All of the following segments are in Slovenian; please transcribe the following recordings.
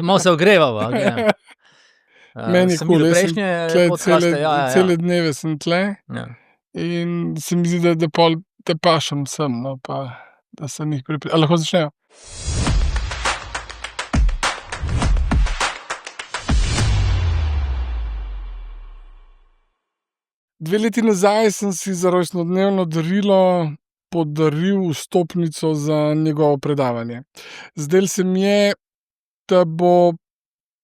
Malo se ogrevava. Meni je Sem kul, videl jaz sem prejšnje tle podcaste, cele dneve sem tle Ja. in se mi zdi, da pol te pašem sem, no, pa da se njih A lahko začnejo? Dve leti nazaj sem si za rojstnodnevno darilo podaril vstopnico za njegovo predavanje. Zdelo se mi je, da bo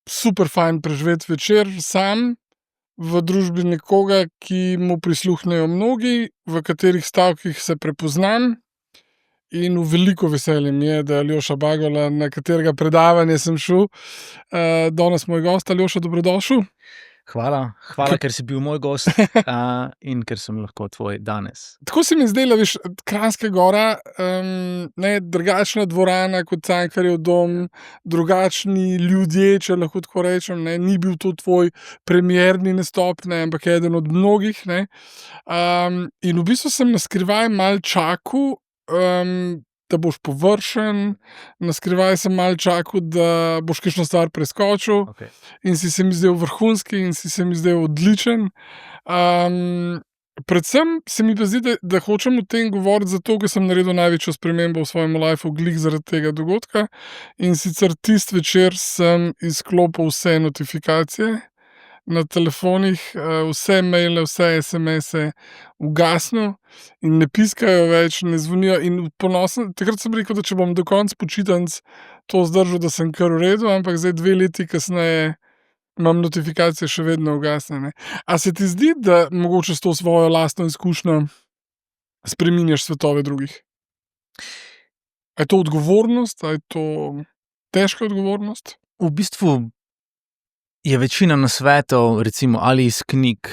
super fajn preživeti večer sam v družbi nekoga, ki mu prisluhnejo mnogi, v katerih stavkih se prepoznam. In v veliko veselje mi je, da Aljoša Bagola, na katerega predavanje sem šel, danes moj gost. Aljoša, dobrodošel. Hvala, ker si bil moj gost, in ker sem lahko tvoj danes. Tako se mi je zdelo, veš, Kranjska Gora, drugačna dvorana kot Cankarjev dom, drugačni ljudje, če lahko tako rečem, ne. Ni bil to tvoj premierni nastop, ne, ampak eden od mnogih, ne. In v bistvu sem na skrivaj malo čakal, da boš površen, na skrivaj sem malo čakal, da boš kakšno stvar preskočil. Okej. In si se mi zdel vrhunski in si se mi zdel odličen. Predvsem se mi pa zdi, da hočem o tem govoriti zato, ker sem naredil največjo spremembo v svojem lifeu glih zaradi tega dogodka. In sicer tisti večer sem izklopil vse notifikacije na telefonih, vse maile, vse SMS-e ugasnil in ne piskajo več, ne zvonijo in ponosen. Takrat sem rekel, da če bom do konca počitnic to zdržal, da sem kar v redu, ampak zdaj 2 leti kasneje imam notifikacije še vedno ugasnjene. A se ti zdi, da mogoče s to svojo lastno izkušnjo spreminjaš svetove drugih? A je to odgovornost, a je to težka odgovornost? V bistvu je večina nasvetov, recimo ali iz knjig,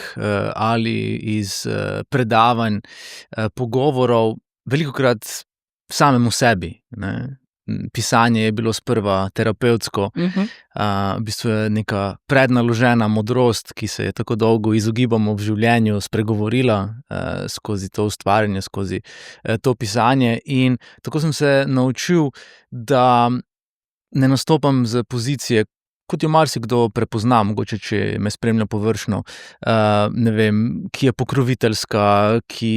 ali iz predavanj, pogovorov, velikokrat samemu sebi, ne. Pisanje je bilo sprva terapevtsko, v bistvu je neka prednaložena modrost, ki se je tako dolgo izogibamo v življenju, spregovorila, skozi to ustvarjanje, skozi to pisanje. In tako sem se naučil, da ne nastopam z pozicije, kot jo marsikdo prepozna, mogoče če me spremlja površno, ne vem, ki je pokroviteljska, ki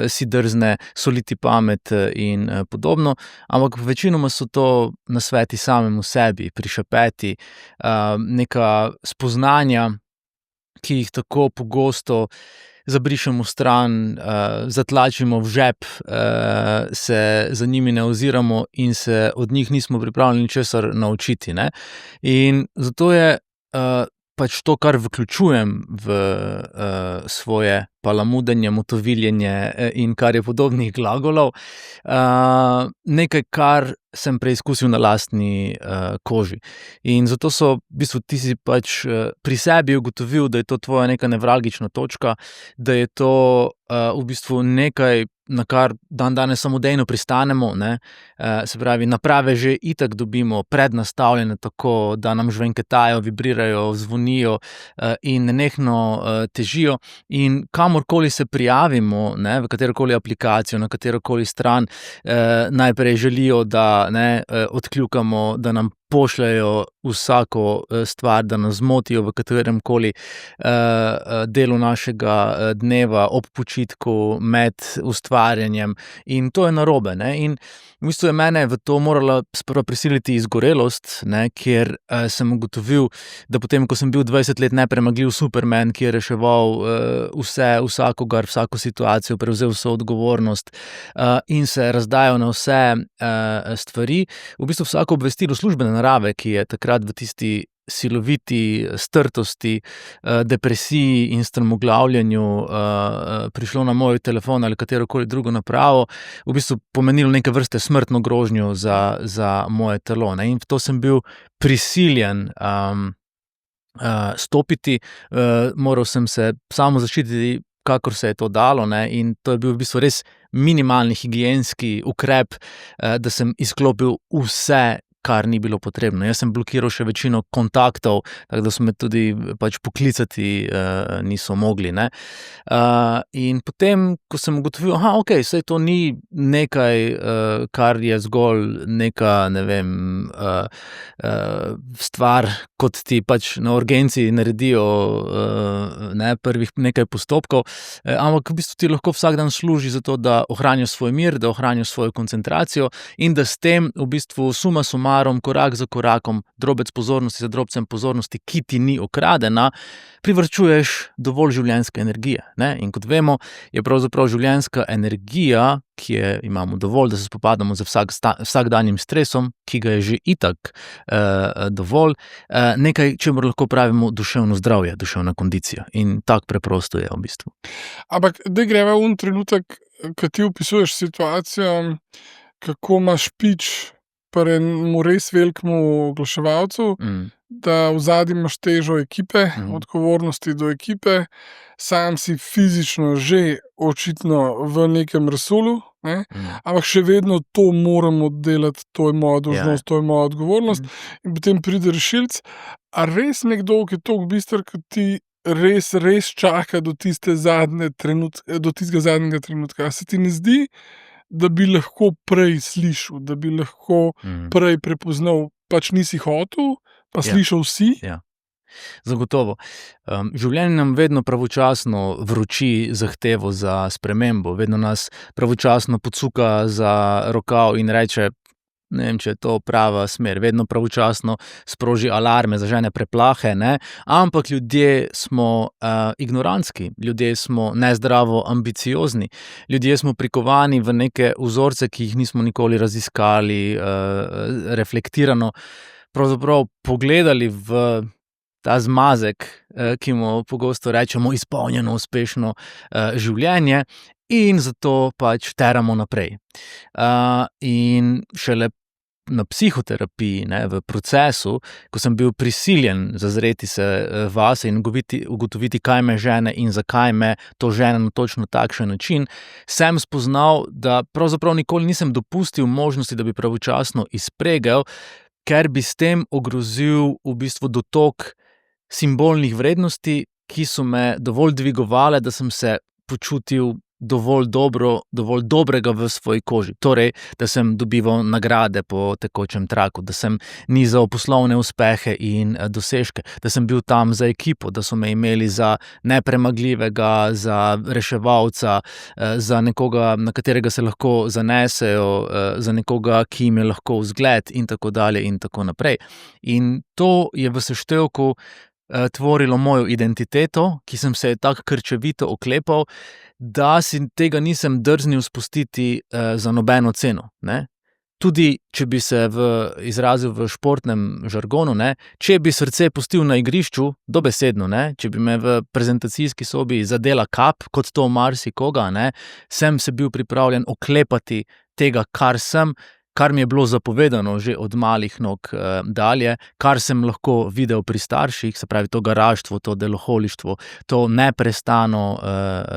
si drzne soliti pamet in podobno, ampak večinoma so to nasveti samemu sebi, prišepeti, neka spoznanja, ki jih tako pogosto zabrišemo stran, zatlačimo v žep, se za njimi ne oziramo in se od njih nismo pripravljeni česar naučiti, ne. In zato je pač to, kar vključujem v svoje palamudenje, motoviljenje in kar je podobnih glagolov, nekaj, kar sem preizkusil na lastni koži. In zato ti si pač pri sebi ugotovil, da je to tvoja neka nevralgična točka, da je to v bistvu nekaj, na kar dandanes samodejno pristanemo, ne. Se pravi, naprave že itak dobimo prednastavljene tako, da nam žvenketajo, vibrirajo, zvonijo, in nenehno težijo. In kamorkoli se prijavimo, ne, v katerokoli aplikacijo, na katerokoli stran, najprej želijo, da, ne, odkljukamo, da nam pošljejo vsako stvar, da nas zmotijo v kateremkoli delu našega dneva, ob počitku, med ustvarjanjem, in to je narobe, ne. In v bistvu je mene v to morala sprva prisiliti izgorelost, ne, kjer sem ugotovil, da potem, ko sem bil 20 let nepremagljiv Superman, ki je reševal vse, vsakogar, vsako situacijo, prevzel vso odgovornost, in se razdajal na vse stvari, v bistvu vsako obvestilo službene narave, ki je takrat v tisti siloviti strtosti, depresiji in strmoglavljanju prišlo na moj telefon ali katerokoli drugo napravo, v bistvu pomenilo neke vrste smrtno grožnjo za moje telo, ne. In v to sem bil prisiljen stopiti, moral sem se samozaščititi, kakor se je to dalo, ne, in to je bil v bistvu res minimalni higienski ukrep, da sem izklopil vse, kar ni bilo potrebno. Jaz sem blokiral še večino kontaktov, tako da so me tudi pač poklicati niso mogli, ne. In potem, ko sem ugotovil, okej, saj to ni nekaj, kar je zgolj neka, ne vem, stvar, kot ti pač na urgenci naredijo, ne, prvih nekaj postopkov, ampak v bistvu ti lahko vsak dan služi za to, da ohraniš svoj mir, da ohraniš svojo koncentracijo in da s tem v bistvu suma sumarom, korak za korakom, drobec pozornosti za drobcem pozornosti, ki ti ni ukradena, privarčuješ dovolj življenjske energije, ne. In kot vemo, je pravzaprav življenjska energija, ki je imamo dovolj, da se spopadamo z vsakdanjim stresom, ki ga je že itak dovolj, nekaj, čemur lahko pravimo duševno zdravje, duševna kondicija. In tako preprosto je v bistvu. Ampak daj greva trenutek, ko ti opisuješ situacijo, kako imaš pič pri enemu res velikemu oglaševalcu, da vzadi imaš težo ekipe, odgovornosti do ekipe, sam si fizično že očitno v nekem resulu, ne? Ampak še vedno to moramo delati, to je moja dolžnost, to je moja odgovornost, in potem pride rešilc. A res nekdo, ki je toliko bister kot ti, res čaka do tistega zadnjega trenutka? A se ti ne zdi, da bi lahko prej slišal, da bi lahko prej prepoznal, pač nisi hotel, pa slišal si? Ja. Zagotovo. Življenje nam vedno pravočasno vroči zahtevo za spremembo, vedno nas pravočasno pocuka za rokav in reče, ne vem, če je to prava smer, vedno pravočasno sproži alarme, zažene preplahe, ne, ampak ljudje smo ignorantski, ljudje smo nezdravo ambiciozni, ljudje smo prikovani v neke vzorce, ki jih nismo nikoli raziskali, reflektirano, pravzaprav pogledali v ta zmazek, ki mu pogosto rečemo izpolnjeno, uspešno življenje, in zato pač teramo naprej. In šele na psihoterapiji, ne, v procesu, ko sem bil prisiljen zazreti se vase in ugotoviti, kaj me žene in zakaj me to žene na točno takšen način, sem spoznal, da pravzaprav nikoli nisem dopustil možnosti, da bi pravočasno izpregel, ker bi s tem ogrozil v bistvu dotok simbolnih vrednosti, ki so me dovolj dvigovale, da sem se počutil dovolj dobrega v svoji koži. Torej, da sem dobival nagrade po tekočem traku, da sem nizal poslovne uspehe in dosežke, da sem bil tam za ekipo, da so me imeli za nepremagljivega, za reševalca, za nekoga, na katerega se lahko zanesejo, za nekoga, ki jim je lahko vzgled in tako dalje in tako naprej. In to je v seštevku tvorilo mojo identiteto, ki sem se tako krčevito oklepal, da si tega nisem drznil spustiti za nobeno ceno, ne. Tudi, če bi se izrazil v športnem žargonu, ne, če bi srce pustil na igrišču, dobesedno, ne, če bi me v prezentacijski sobi zadela kap, kot to marsikoga, ne, sem se bil pripravljen oklepati tega, kar mi je bilo zapovedano že od malih nog dalje, kar sem lahko videl pri starših, se pravi to garaštvo, to deloholištvo, to neprestano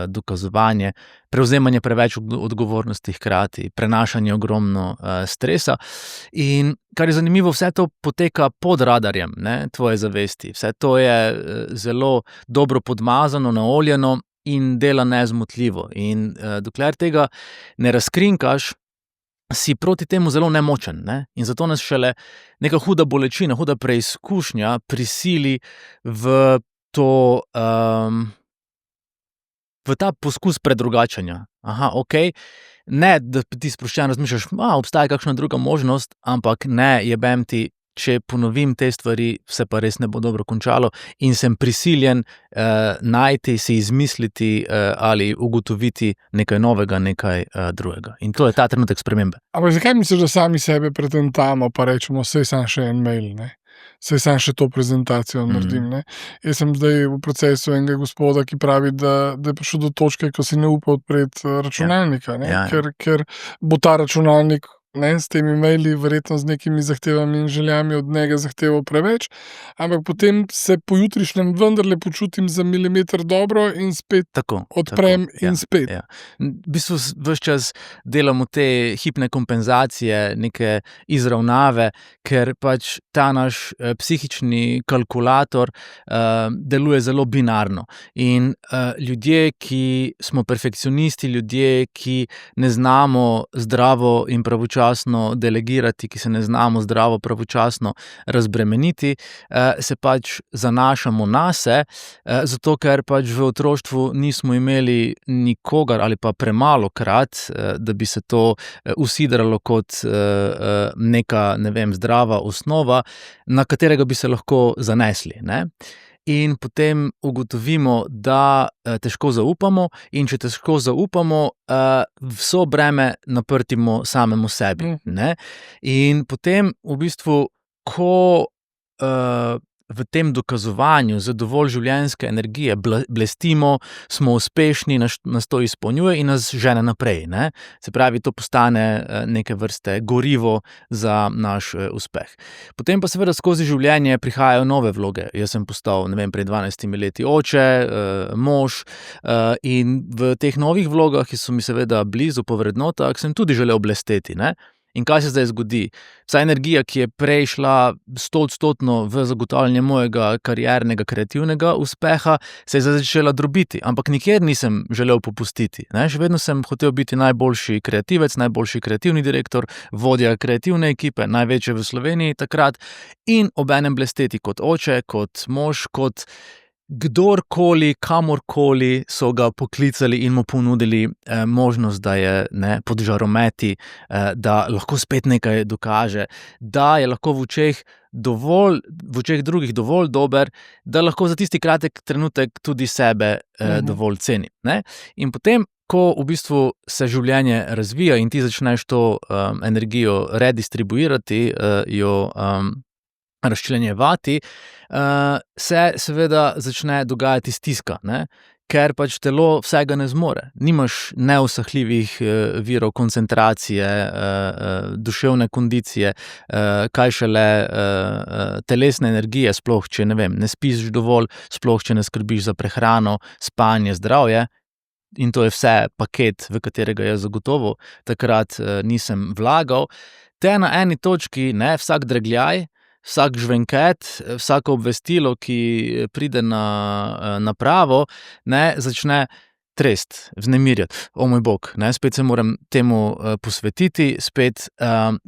dokazovanje, prevzemanje preveč odgovornosti hkrati, prenašanje ogromno stresa. In kar je zanimivo, vse to poteka pod radarjem, ne, tvoje zavesti. Vse to je zelo dobro podmazano, naoljeno in dela nezmotljivo. In dokler tega ne razkrinkaš, si proti temu zelo nemočen, ne? In zato nas šele neka huda bolečina, huda preizkušnja prisili v ta poskus predrugačenja. Okej, ne, da ti sproščeno razmišljaš, obstaja kakšna druga možnost, ampak ne, jebem ti, če ponovim te stvari, se pa res ne bo dobro končalo in sem prisiljen najti, si izmisliti ali ugotoviti nekaj novega, nekaj drugega. In to je ta trenutek spremembe. Ampak zakaj misliš, da sami sebe pretentamo, pa rečemo, saj sam še en mail, ne? Saj sam še to prezentacijo naredim, ne? Jaz sem zdaj v procesu enega gospoda, ki pravi, da je prišel do točke, ko si ne upa odpreti računalnika, ne? Ker bo ta računalnik ne, s temi maili, verjetno z nekimi zahtevami in željami od njega zahteval preveč, ampak potem se pojutrišnjem vendarle počutim za milimeter dobro in spet Tako, odprem in spet. ja. V bistvu ves čas delamo te hipne kompenzacije, neke izravnave, ker pač ta naš psihični kalkulator deluje zelo binarno. In ljudje, ki smo perfekcionisti, ljudje, ki ne znamo zdravo in pravočasno delegirati, ki se ne znamo zdravo pravočasno razbremeniti, se pač zanašamo nase, zato ker pač v otroštvu nismo imeli nikogar ali pa premalokrat, da bi se to usidralo kot neka, ne vem, zdrava osnova, na katerega bi se lahko zanesli, ne. In potem ugotovimo, da težko zaupamo, in če težko zaupamo, vso breme naprtimo samemu sebi, ne. In potem v bistvu, ko v tem dokazovanju z dovolj življenjske energije blestimo, smo uspešni, nas to izpolnjuje in nas žene naprej, ne. Se pravi, to postane neke vrste gorivo za naš uspeh. Potem pa seveda skozi življenje prihajajo nove vloge. Jaz sem postal, ne vem, pred 12 leti oče, mož, in v teh novih vlogah, ki so mi seveda blizu po vrednotah, sem tudi želel blesteti, ne. In kaj se zdaj zgodi? Vsa energija, ki je prej šla 100% v zagotavljanje mojega kariernega, kreativnega uspeha, se je zdaj začela drobiti, ampak nikjer nisem želel popustiti, ne. Še vedno sem hotel biti najboljši kreativec, najboljši kreativni direktor, vodja kreativne ekipe, največje v Sloveniji takrat, in obenem blesteti kot oče, kot mož, kot kdorkoli, kamorkoli so ga poklicali in mu ponudili možnost, da je, ne, pod žarometi, da lahko spet nekaj dokaže, da je lahko v očeh drugih dovolj dober, da lahko za tisti kratek trenutek tudi sebe dovolj ceni, ne. In potem, ko v bistvu se življenje razvija in ti začneš to energijo redistribuirati, jo razčlenjevati, se seveda začne dogajati stiska, ne, ker pač telo vsega ne zmore. Nimaš neusahljivih virov koncentracije, duševne kondicije, kaj šele telesne energije, sploh če, ne vem, ne spiš dovolj, sploh če ne skrbiš za prehrano, spanje, zdravje. In to je vse paket, v katerega jaz zagotovo takrat nisem vlagal. Te na eni točki, ne, vsak dregljaj, vsak žvenket, vsako obvestilo, ki pride na napravo, ne, začne tresti, vznemirjati. O moj bog, ne, spet se moram temu posvetiti, spet,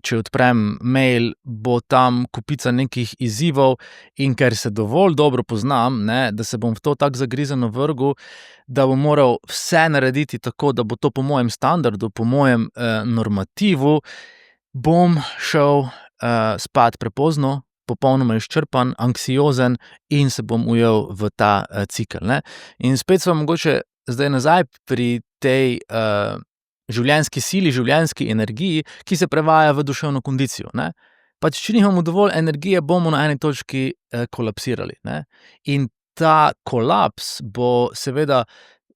če odprem mail, bo tam kopica nekih izzivov, in ker se dovolj dobro poznam, ne, da se bom v to tako zagrizeno vrgel, da bom moral vse narediti tako, da bo to po mojem standardu, po mojem normativu, bom šel spat prepozno, popolnoma izčrpan, anksiozen in se bom ujel v ta cikel, ne. In spet sva mogoče zdaj nazaj pri tej življenjski sili, življenjski energiji, ki se prevaja v duševno kondicijo, ne. Pač če nimamo dovolj energije, bomo na eni točki kolapsirali, ne. In ta kolaps bo seveda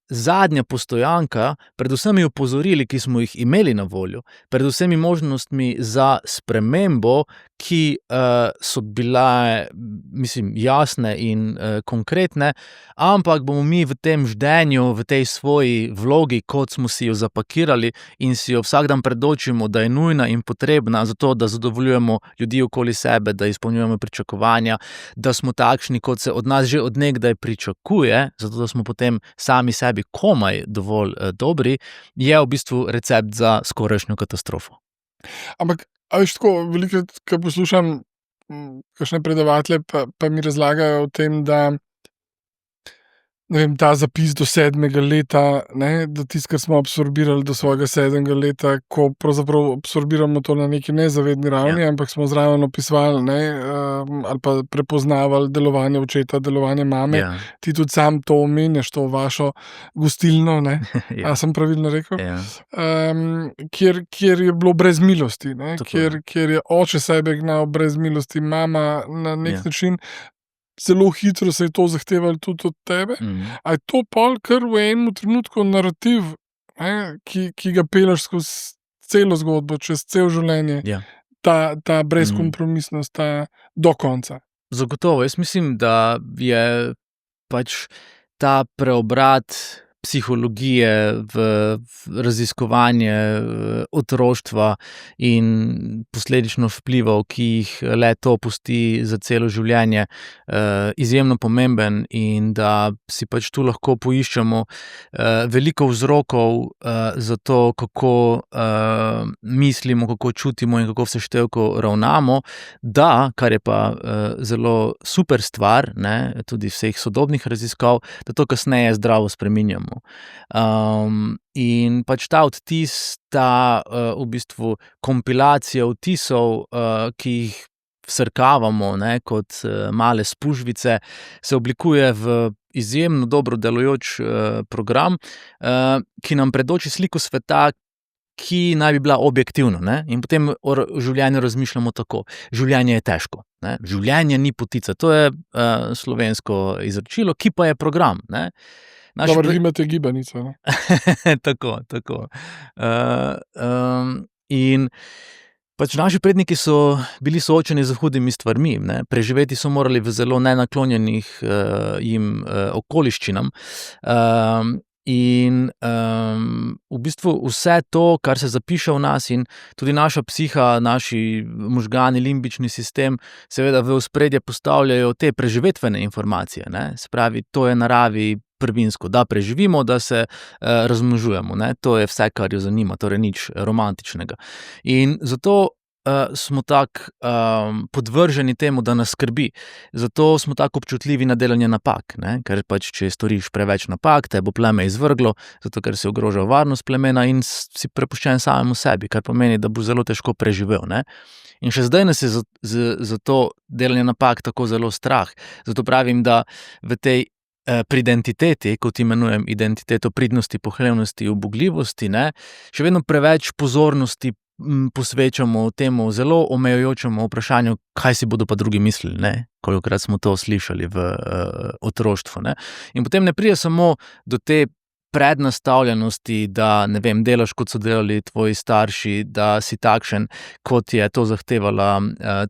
zadnja postojanka pred vsemi opozorili, ki smo jih imeli na voljo, pred vsemi možnostmi za spremembo, ki so bile, mislim, jasne in konkretne, ampak bomo mi v tem ždenju, v tej svoji vlogi, kot smo si jo zapakirali in si jo vsak dan predočimo, da je nujna in potrebna zato, da zadovoljujemo ljudi okoli sebe, da izpolnjujemo pričakovanja, da smo takšni, kot se od nas že od nekdaj pričakuje, zato da smo potem sami sebi komaj dovolj dobri, je v bistvu recept za skorajšnjo katastrofo. Ampak, a veš, tako velikokrat, ko poslušam kakšne predavatelje, pa mi razlagajo o tem, da, ne vem, ta zapis do 7. leta, ne, da tisto, kar smo absorbirali do svojega 7. leta, ko pravzaprav absorbiramo to na neki nezavedni ravni, ampak smo zraven opisovali, ne, ali pa prepoznavali delovanje očeta, delovanje mame. Ti tudi sam to omenjaš, to vašo gostilno, ne. A sem pravilno rekel? Kjer je bilo brez milosti, ne, kjer je oče sebe gnal brez milosti, mama na nek način. Zelo hitro se je to zahtevalo tudi od tebe. A je to pol kar v enem trenutku narativ, ne, ki ga pelješ skozi celo zgodbo, čez celo življenje, Ja. ta brezkompromisnost, ta do konca. Zagotovo. Jaz mislim, da je pač ta preobrat psihologije v raziskovanje otroštva in posledično vplivov, ki jih le to pusti za celo življenje, izjemno pomemben in da si pač tu lahko poiščemo veliko vzrokov za to, kako mislimo, kako čutimo in kako v seštevku ravnamo, da, kar je pa zelo super stvar, ne, tudi vseh sodobnih raziskav, da to kasneje zdravo spreminjamo. In pač ta odtis, v bistvu kompilacija vtisov, ki jih vsrkavamo, ne, kot male spužvice, se oblikuje v izjemno dobro delujoč program, ki nam predoči sliko sveta, ki naj bi bila objektivna, ne, in potem o življenju razmišljamo tako: življenje je težko, ne, življenje ni potica. To je slovensko izročilo, ki pa je program, ne. Dobro, vi imate gibanico, ne? Tako. In pač naši predniki so bili soočeni z hudimi stvarmi, ne. Preživeti so morali v zelo nenaklonjenih jim okoliščinam. In v bistvu vse to, kar se zapiše v nas, in tudi naša psiha, naši možgani, limbični sistem, seveda v ospredje postavljajo te preživetvene informacije, ne. Se pravi, to je naravi prvinsko, da preživimo, da se razmnožujemo, ne. To je vse, kar jo zanima, torej nič romantičnega. In zato smo tako podvrženi temu, da nas skrbi. Zato smo tako občutljivi na delanje napak, ne, ker pač, če storiš preveč napak, te bo pleme izvrglo, zato ker se ogroža varnost plemena in si prepuščen samemu sebi, kar pomeni, da boš zelo težko preživel, ne. In še zdaj nas je za to delanje napak tako zelo strah. Zato pravim, da v tej pridentiteti, kot imenujem identiteto pridnosti, pohlevnosti, ubogljivosti, ne, še vedno preveč pozornosti posvečamo temu zelo omejujočemu vprašanju, kaj si bodo pa drugi mislili, ne, kolikokrat smo to slišali v otroštvu, ne. In potem ne pride samo do te prednastavljenosti, da, ne vem, delaš, kot so delali tvoji starši, da si takšen, kot je to zahtevala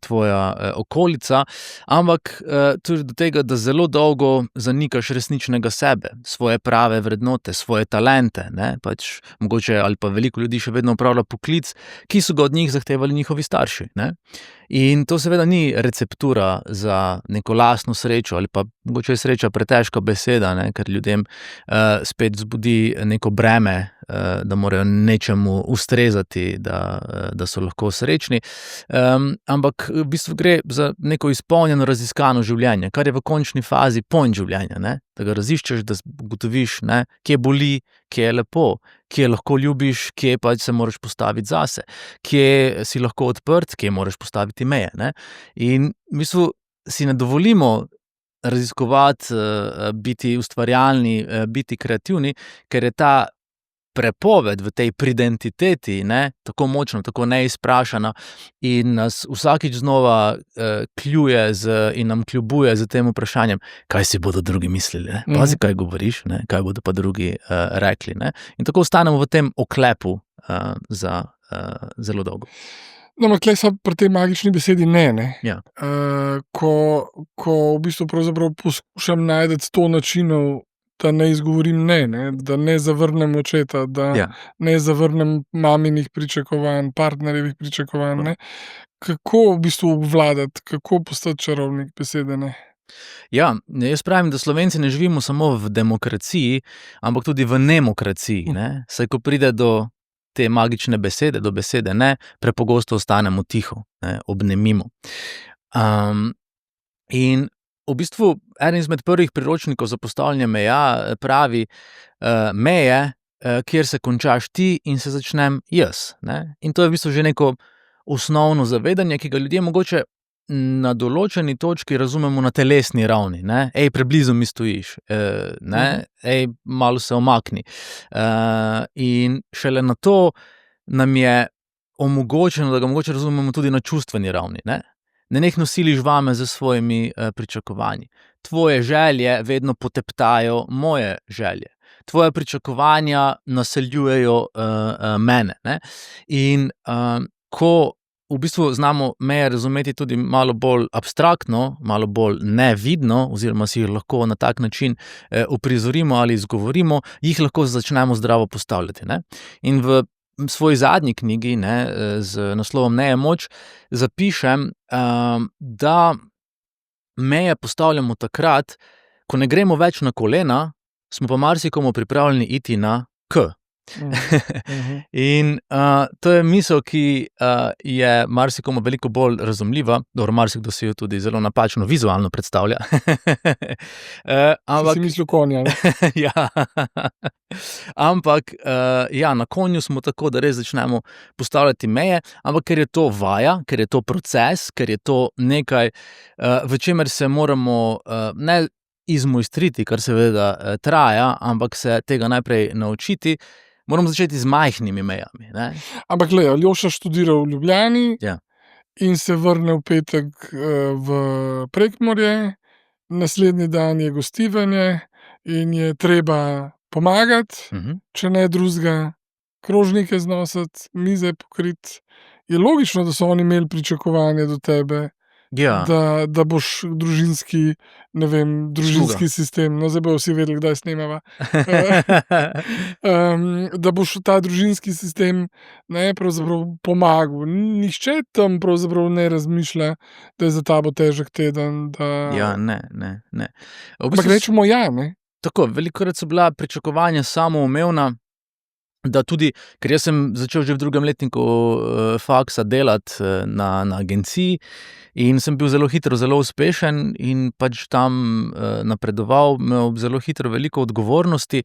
tvoja okolica, ampak tudi do tega, da zelo dolgo zanikaš resničnega sebe, svoje prave vrednote, svoje talente, ne, pač mogoče ali pa veliko ljudi še vedno opravlja poklic, ki so ga od njih zahtevali njihovi starši, ne. In to seveda ni receptura za neko lastno srečo, ali pa mogoče je sreča pretežka beseda, ne, ker ljudem spet vzbudi neko breme, da morajo nečemu ustrezati, da so lahko srečni. Ampak v bistvu gre za neko izpolnjeno, raziskano življenje, kar je v končni fazi point življenja, ne. Da ga raziščeš, da ugotoviš, ne, kje boli, kje je lepo, kje lahko ljubiš, kje pač se moraš postaviti zase, kje si lahko odprt, kje moraš postaviti meje, ne. In v bistvu si ne dovolimo raziskovati, biti ustvarjalni, biti kreativni, ker je ta prepoved v tej pridentiteti, ne, tako močna, tako neizprašana in nas vsakič znova kljuje in nam kljubuje z tem vprašanjem, kaj si bodo drugi mislili, ne. Pazi, kaj govoriš, ne, kaj bodo pa drugi rekli, ne. In tako ostanemo v tem oklepu za zelo dolgo. No, ampak tleh so pri tej magični besedi ne. Ja. Ko v bistvu pravzaprav poskušam najti 100 načinov, da ne izgovorim ne, da ne zavrnem očeta, da ne zavrnem maminih pričakovanj, partnerjevih pričakovanj, ne. Kako v bistvu obvladati, kako postati čarovnik besede ne? Ja, jaz pravim, da Slovenci ne živimo samo v demokraciji, ampak tudi v nemokraciji, ne. Saj ko pride do te magične besede, do besede ne, prepogosto ostanemo tiho, ne, obnemimo. In v bistvu eden izmed prvih priročnikov za postavljanje meja pravi, meje, kjer se končaš ti in se začnem jaz, ne. In to je v bistvu že neko osnovno zavedanje, ki ga ljudje mogoče na določeni točki razumemo na telesni ravni, ne. Ej, preblizu mi stojiš, ne, ej, malo se umakni. In šele nato nam je omogočeno, da ga mogoče razumemo tudi na čustveni ravni, ne. Nenehno siliš vame s svojimi pričakovanji. Tvoje želje vedno poteptajo moje želje. tvoja pričakovanja naseljujejo mene. Ne? In ko v bistvu znamo meje razumeti tudi malo bolj abstraktno, malo bolj nevidno, oziroma si jih lahko na tak način uprizorimo ali izgovorimo, jih lahko začnemo zdravo postavljati. Ne? In v svoji zadnji knjigi, ne, z naslovom Ne je moč, zapišem, da meje postavljamo takrat, ko ne gremo več na kolena, smo pa marsikomu pripravljeni iti na K. In to je misel, ki je marsikomu veliko bolj razumljiva, dobro, marsikdo si jo tudi zelo napačno vizualno predstavlja. Si mislil konja, ne? Ja. Ampak, ja, na konju smo tako, da res začnemo postavljati meje, ampak ker je to vaja, ker je to proces, ker je to nekaj, v čemer se moramo ne izmojstriti, kar seveda traja, ampak se tega najprej naučiti, moramo začeti z majhnimi mejami. Ne? Ampak glej, Aljoša študira v Ljubljani Ja. in se vrne v petek v Prekmurje, naslednji dan je gostivanje in je treba pomagati, če ne drugega, krožnike znositi, mize pokriti. Je logično, da so oni imeli pričakovanja do tebe, Ja. da boš družinski, ne vem, družinski sistem, no zdaj bojo vsi vedeli, kdaj snemava, da boš ta družinski sistem, ne, pravzaprav pomagal. Nihče tam pravzaprav ne razmišlja, da je za tabo težek teden, da... Ja, ne. Ampak rečemo ja, ne? Tako, velikokrat so bila pričakovanja samoumevna, da tudi, ker jaz sem začel že v drugem letniku faksa delati na agenciji in sem bil zelo hitro, zelo uspešen in pač tam napredoval, imel zelo hitro veliko odgovornosti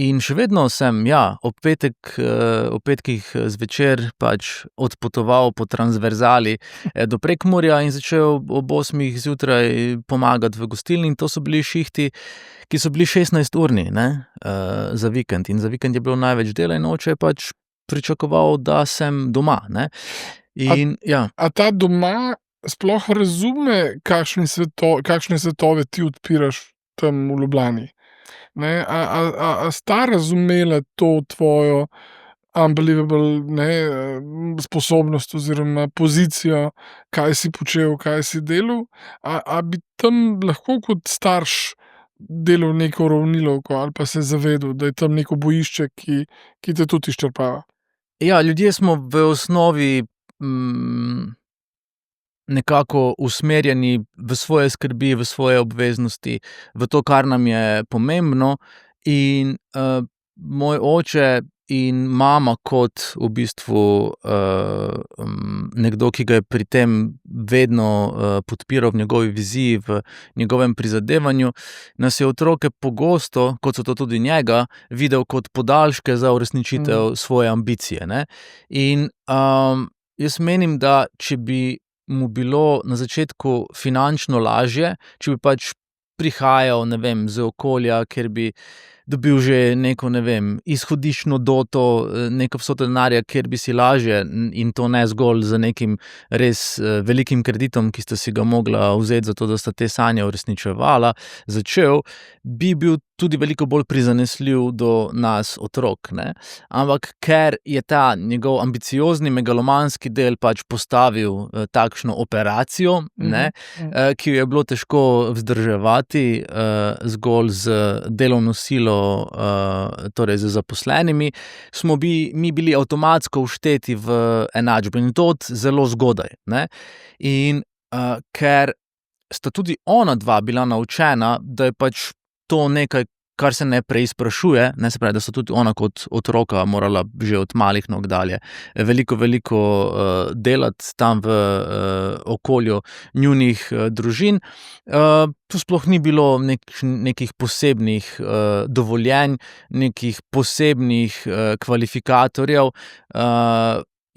in še vedno sem, ja, ob petkih zvečer pač odpotoval po transverzali do Prekmurja in začel ob 8 zjutraj pomagati v gostilni in to so bili šihti, ki so bili 16-urni, za vikend. In za vikend je bilo največ dela in oče je pač pričakoval, da sem doma, ne. In, ja. A ta doma sploh razume, kakšne svetove ti odpiraš tam v Ljubljani? Ne, a sta razumela to tvojo unbelievable, ne, sposobnost oziroma pozicijo, kaj si počel, kaj si delal? A bi tam lahko kot starš delal neko uravnilovko ali pa se zavedal, da je tam neko bojišče, ki te tudi izčrpava? Ja, ljudje smo v osnovi nekako usmerjeni v svoje skrbi, v svoje obveznosti, v to, kar nam je pomembno in moj oče in mama kot v bistvu nekdo, ki ga je pri tem vedno podpiral v njegovi viziji, v njegovem prizadevanju, nas je otroke pogosto, kot so to tudi njega, videl kot podaljške za uresničitev svoje ambicije, ne. In jaz menim, da če bi mu bilo na začetku finančno lažje, če bi pač prihajal, ne vem, z okolja, kjer bi dobil že neko, ne vem, izhodiščno doto, neko vsoto denarja, kjer bi si lažje, in to ne zgolj z nekim res velikim kreditom, ki sta si ga mogla vzeti zato, da sta te sanje uresničevala, začel, bi bil tudi veliko bolj prizanesljiv do nas otrok, ne. Ampak ker je ta njegov ambiciozni, megalomanski del pač postavil takšno operacijo, ne, ki jo je bilo težko vzdrževati zgolj z delovno silo, torej z zaposlenimi, smo mi bili avtomatsko všteti v enačbo in to od zelo zgodaj, ne. In ker sta tudi ona dva bila naučena, da je pač to nekaj, kar se ne preizprašuje, ne, se pravi, da so tudi ona kot otroka morala že od malih nog dalje veliko delati tam v okolju njunih družin. Tu sploh ni bilo nekih posebnih dovoljenj, nekih posebnih kvalifikatorjev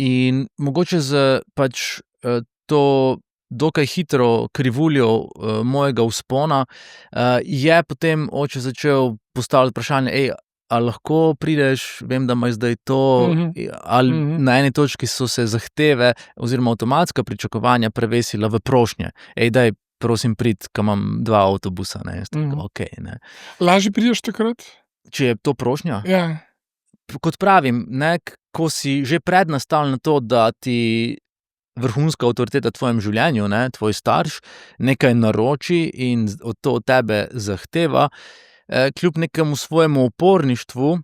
in mogoče z pač to dokaj hitro krivuljo mojega vzpona je potem oče začel postavljati vprašanje, a lahko prideš, vem, da imaš zdaj to, ali na eni točki so se zahteve oziroma avtomatska pričakovanja prevesila v prošnje. Daj, prosim, prid, ka imam 2 avtobusa, ne, jaz tako, okej, ne. Lažje prideš takrat? če je to prošnja? Ja. Kot pravim, ne, ko si že prednastavljen na to, da ti vrhunska avtoriteta v tvojem življenju, ne, tvoj starš, nekaj naroči in to od tebe zahteva, kljub nekemu svojemu uporništvu,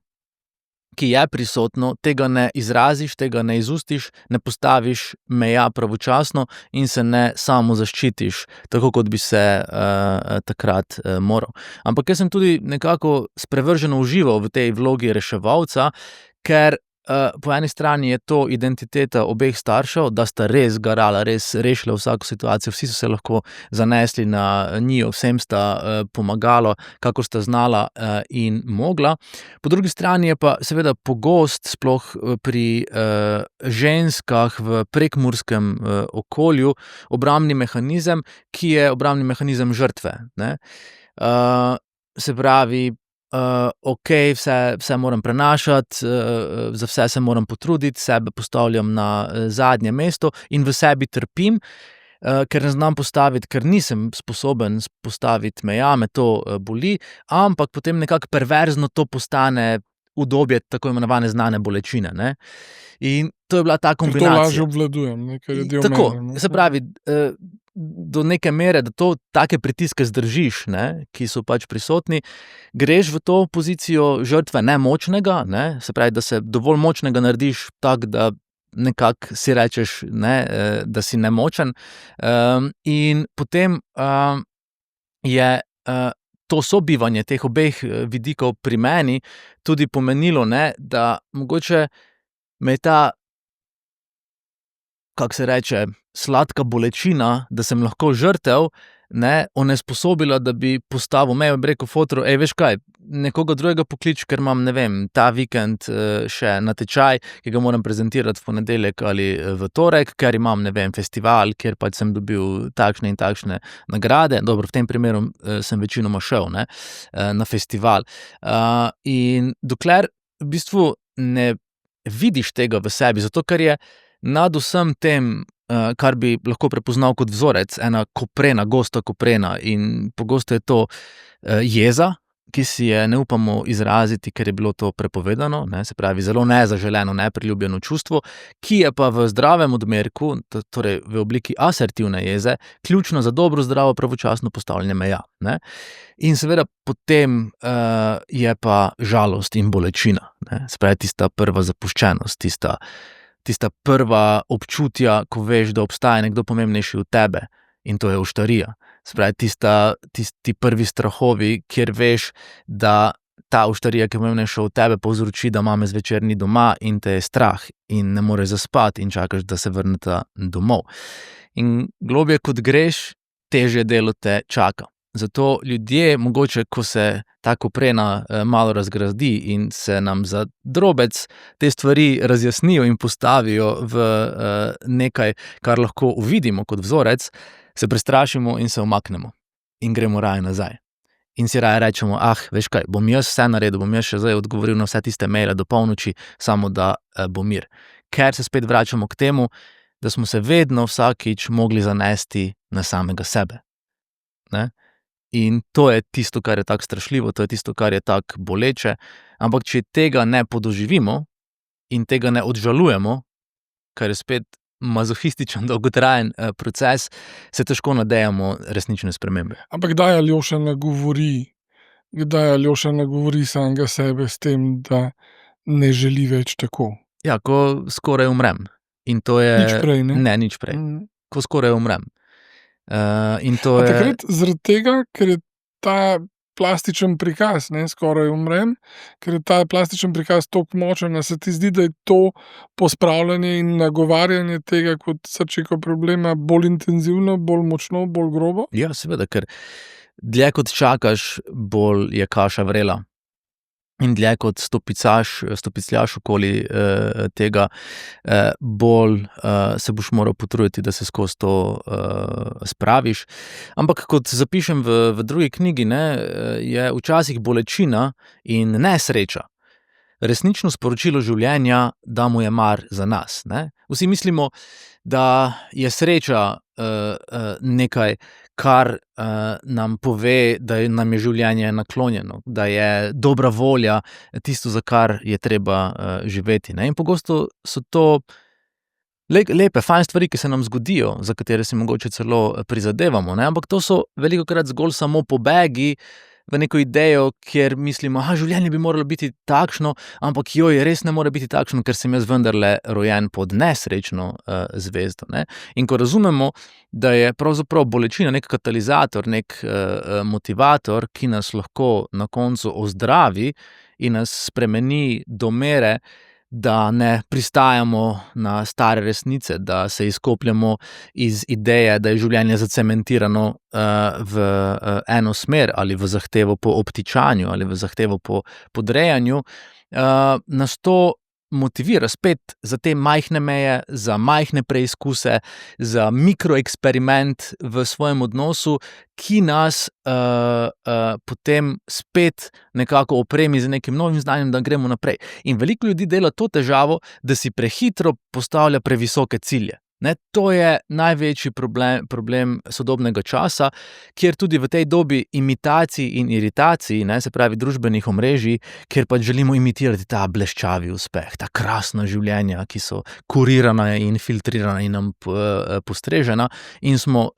ki je prisotno, tega ne izraziš, tega ne izustiš, ne postaviš meja pravočasno in se ne samozaščitiš, tako kot bi se takrat moral. Ampak jaz sem tudi nekako sprevrženo užival v tej vlogi reševalca, ker po eni strani je to identiteta obeh staršev, da sta res garala, res rešila vsako situacijo, vsi so se lahko zanesli na njiju, vsem sta pomagalo, kakor sta znala in mogla. Po drugi strani je pa seveda pogost, sploh pri ženskah v prekmurskem okolju, obrambni mehanizem, ki je obrambni mehanizem žrtve, ne. Se pravi, okej, vse moram prenašati, za vse se moram potruditi, sebe postavljam na zadnje mesto in v sebi trpim, ker ne znam postaviti, ker nisem sposoben postaviti meja, me to boli, ampak potem nekako perverzno to postane udobje tako imenovane znane bolečine, ne. In to je bila ta Ker to kombinacija. lažje obvladujem, ne, ker je del Tako, mene, ne. se pravi, do neke mere, da take pritiske zdržiš, ne, ki so pač prisotni, greš v to pozicijo žrtve nemočnega, ne, se pravi, da se dovolj močnega narediš tako, da nekako si rečeš, ne, da si nemočen, in potem je to sobivanje teh obeh vidikov pri meni tudi pomenilo, ne, da mogoče me je ta, kako se reče, sladka bolečina, da sem lahko žrtev, ne, onesposobila, da bi postavil mejo in bi rekel fotru: veš kaj, nekoga drugega pokliči, ker imam, ne vem, ta vikend še natečaj, ki ga moram prezentirati v ponedeljek ali v torek, ker imam, ne vem, festival, kjer pač sem dobil takšne in takšne nagrade." Dobro, v tem primeru sem večinoma šel, ne, na festival. In dokler v bistvu ne vidiš tega v sebi, zato ker je nad vsem tem, kar bi lahko prepoznal kot vzorec, ena koprena, gosta koprena, in pogosto je to jeza, ki si je ne upamo izraziti, ker je bilo to prepovedano, ne, se pravi zelo nezaželeno, nepriljubljeno čustvo, ki je pa v zdravem odmerku, torej v obliki asertivne jeze, ključno za dobro, zdravo, pravočasno postavljanje meja, ne. In seveda potem je pa žalost in bolečina, ne, se pravi tista prva zapuščenost, tista prva občutja, ko veš, da obstaja nekdo pomembnejši od tebe, in to je oštarija. Se pravi, tisti prvi strahovi, kjer veš, da ta oštarija, ki je pomembnejša od tebe, povzroči, da mame zvečer ni doma in te je strah in ne moreš zaspati in čakaš, da se vrneta domov. In globje kot greš, težje delo te čaka. Zato ljudje, mogoče, ko se ta koprena malo razgradi in se nam za drobec te stvari razjasnijo in postavijo v nekaj, kar lahko uvidimo kot vzorec, se prestrašimo in se umaknemo in gremo raje nazaj. In si raje rečemo: veš kaj, bom jaz vse naredil, bom jaz še zdaj odgovoril na vse tiste maile do polnoči, samo da bo mir. Ker se spet vračamo k temu, da smo se vedno vsakič mogli zanesti na samega sebe, ne. In to je tisto, kar je tako strašljivo, to je tisto, kar je tako boleče, ampak če tega ne podoživimo in tega ne odžalujemo, kar je spet mazohističen, dolgotrajen proces, se težko nadejamo resnične spremembe. Ampak kdaj Aljoša nagovori samega sebe s tem, da ne želi več tako? Ja, ko skoraj umrem. In to je... Nič prej, ne? Ne, nič prej. Ko skoraj umrem. In to A je... takrat zaradi tega, ker je ta plastičen prikaz, ne, skoraj umrem, ker je ta plastičen prikaz toliko močen, a se ti zdi, da je to pospravljanje in nagovarjanje tega kot srčika problema bolj intenzivno, bolj močno, bolj grobo? Ja, seveda, ker dlje kot čakaš, bolj je kaša vrela. In dlje kot stopicljaš okoli tega, bolj se boš moral potruditi, da se skozi to spraviš. Ampak kot zapišem v drugi knjigi, ne, je včasih bolečina in nesreča resnično sporočilo življenja, da mu je mar za nas, ne. Vsi mislimo, da je sreča, nekaj, kar, nam pove, da nam je življenje naklonjeno, da je dobra volja tisto, za kar je treba, živeti, ne. In pogosto so to lepe, fajn stvari, ki se nam zgodijo, za katere si mogoče celo prizadevamo, ne, ampak to so velikokrat zgolj samo pobegi v neko idejo, kjer mislimo: življenje bi moralo biti takšno, ampak res ne more biti takšno, ker sem jaz vendarle rojen pod nesrečno, zvezdo, ne." In ko razumemo, da je pravzaprav bolečina neki katalizator, neki, motivator, ki nas lahko na koncu ozdravi in nas spremeni do mere, da ne pristajamo na stare resnice, da se izkopljemo iz ideje, da je življenje zacementirano, v, eno smer ali v zahtevo po obtičanju ali v zahtevo po podrejanju, nas to motivira spet za te majhne meje, za majhne preizkuse, za mikroeksperiment v svojem odnosu, ki nas, potem spet nekako opremi z nekim novim znanjem, da gremo naprej. In veliko ljudi dela to težavo, da si prehitro postavlja previsoke cilje, ne. To je največji problem sodobnega časa, kjer tudi v tej dobi imitacij in iritacij, ne, se pravi družbenih omrežij, kjer pač želimo imitirati ta bleščavi uspeh, ta krasna življenja, ki so kurirana in filtrirana in nam, postrežena, in smo,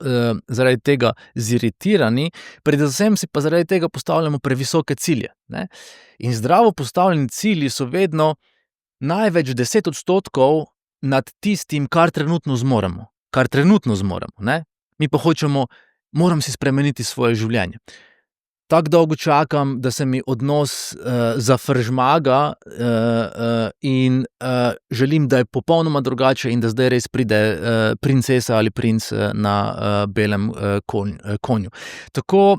zaradi tega ziritirani, predvsem si pa zaradi tega postavljamo previsoke cilje, ne. In zdravo postavljeni cilji so vedno največ 10% nad tistim, kar trenutno zmoremo. Ne. Mi pa hočemo: "Moram si spremeniti svoje življenje. Tako dolgo čakam, da se mi odnos, zafržmaga, in, želim, da je popolnoma drugače in da zdaj res pride, princesa ali princ, na, belem, konju." Tako,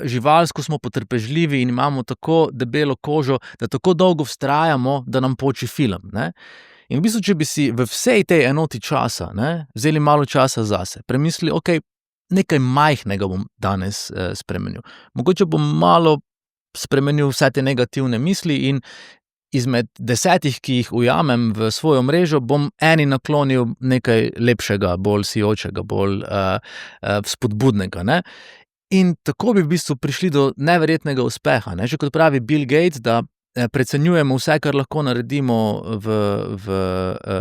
živalsko smo potrpežljivi in imamo tako debelo kožo, da tako dolgo vztrajamo, da nam poči film, ne. In v bistvu, če bi si v vsej tej enoti časa, ne, vzeli malo časa zase, premislili: "Okej, nekaj majhnega bom danes, spremenil." Mogoče bom malo spremenil vse te negativne misli in izmed 10, ki jih ujamem v svojo mrežo, bom eni naklonil nekaj lepšega, bolj sijočega, bolj, vzpodbudnega, ne. In tako bi v bistvu prišli do neverjetnega uspeha, ne. Že kot pravi Bill Gates, da, precenjujemo vse, kar lahko naredimo v,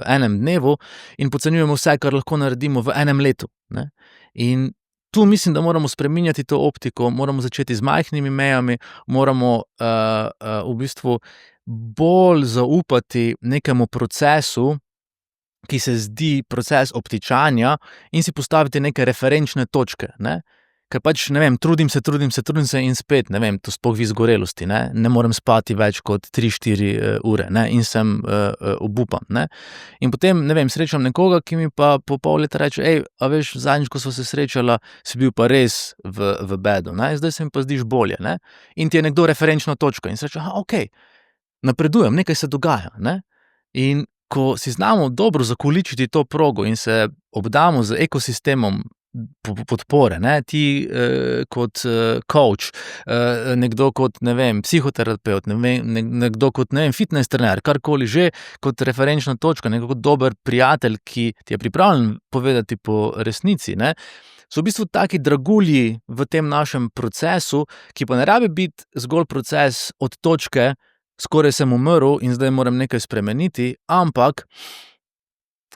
enem dnevu, in podcenjujemo vse, kar lahko naredimo v enem letu, ne. In tu mislim, da moramo spreminjati to optiko, moramo začeti z majhnimi mejami, moramo, v bistvu bolj zaupati nekemu procesu, ki se zdi proces obtičanja, in si postaviti neke referenčne točke, ne. Ker pač, ne vem, trudim se in spet, ne vem, to sploh v izgorelosti, ne morem spati več kot 3-4, ure, ne, in sem, obupan, ne. In potem, ne vem, srečam nekoga, ki mi pa po pol leta reče: a veš, zadnjič, ko sva se srečala, si bil pa res v bedu, ne, zdaj se mi pa zdiš bolje, ne." In ti je nekdo referenčna točka in si rečeš: okej, napredujem, nekaj se dogaja, ne. In ko si znamo dobro zakoličiti to progo in se obdamo z ekosistemom podpore, ne, ti, kot, coach, nekdo kot, ne vem, psihoterapevt, nekdo kot, ne vem, fitnes trener, karkoli že, kot referenčna točka, nekdo kot dober prijatelj, ki ti je pripravljen povedati po resnici, ne, so v bistvu taki dragulji v tem našem procesu, ki pa ne rabi biti zgolj proces od točke: "Skoraj sem umrl in zdaj moram nekaj spremeniti," ampak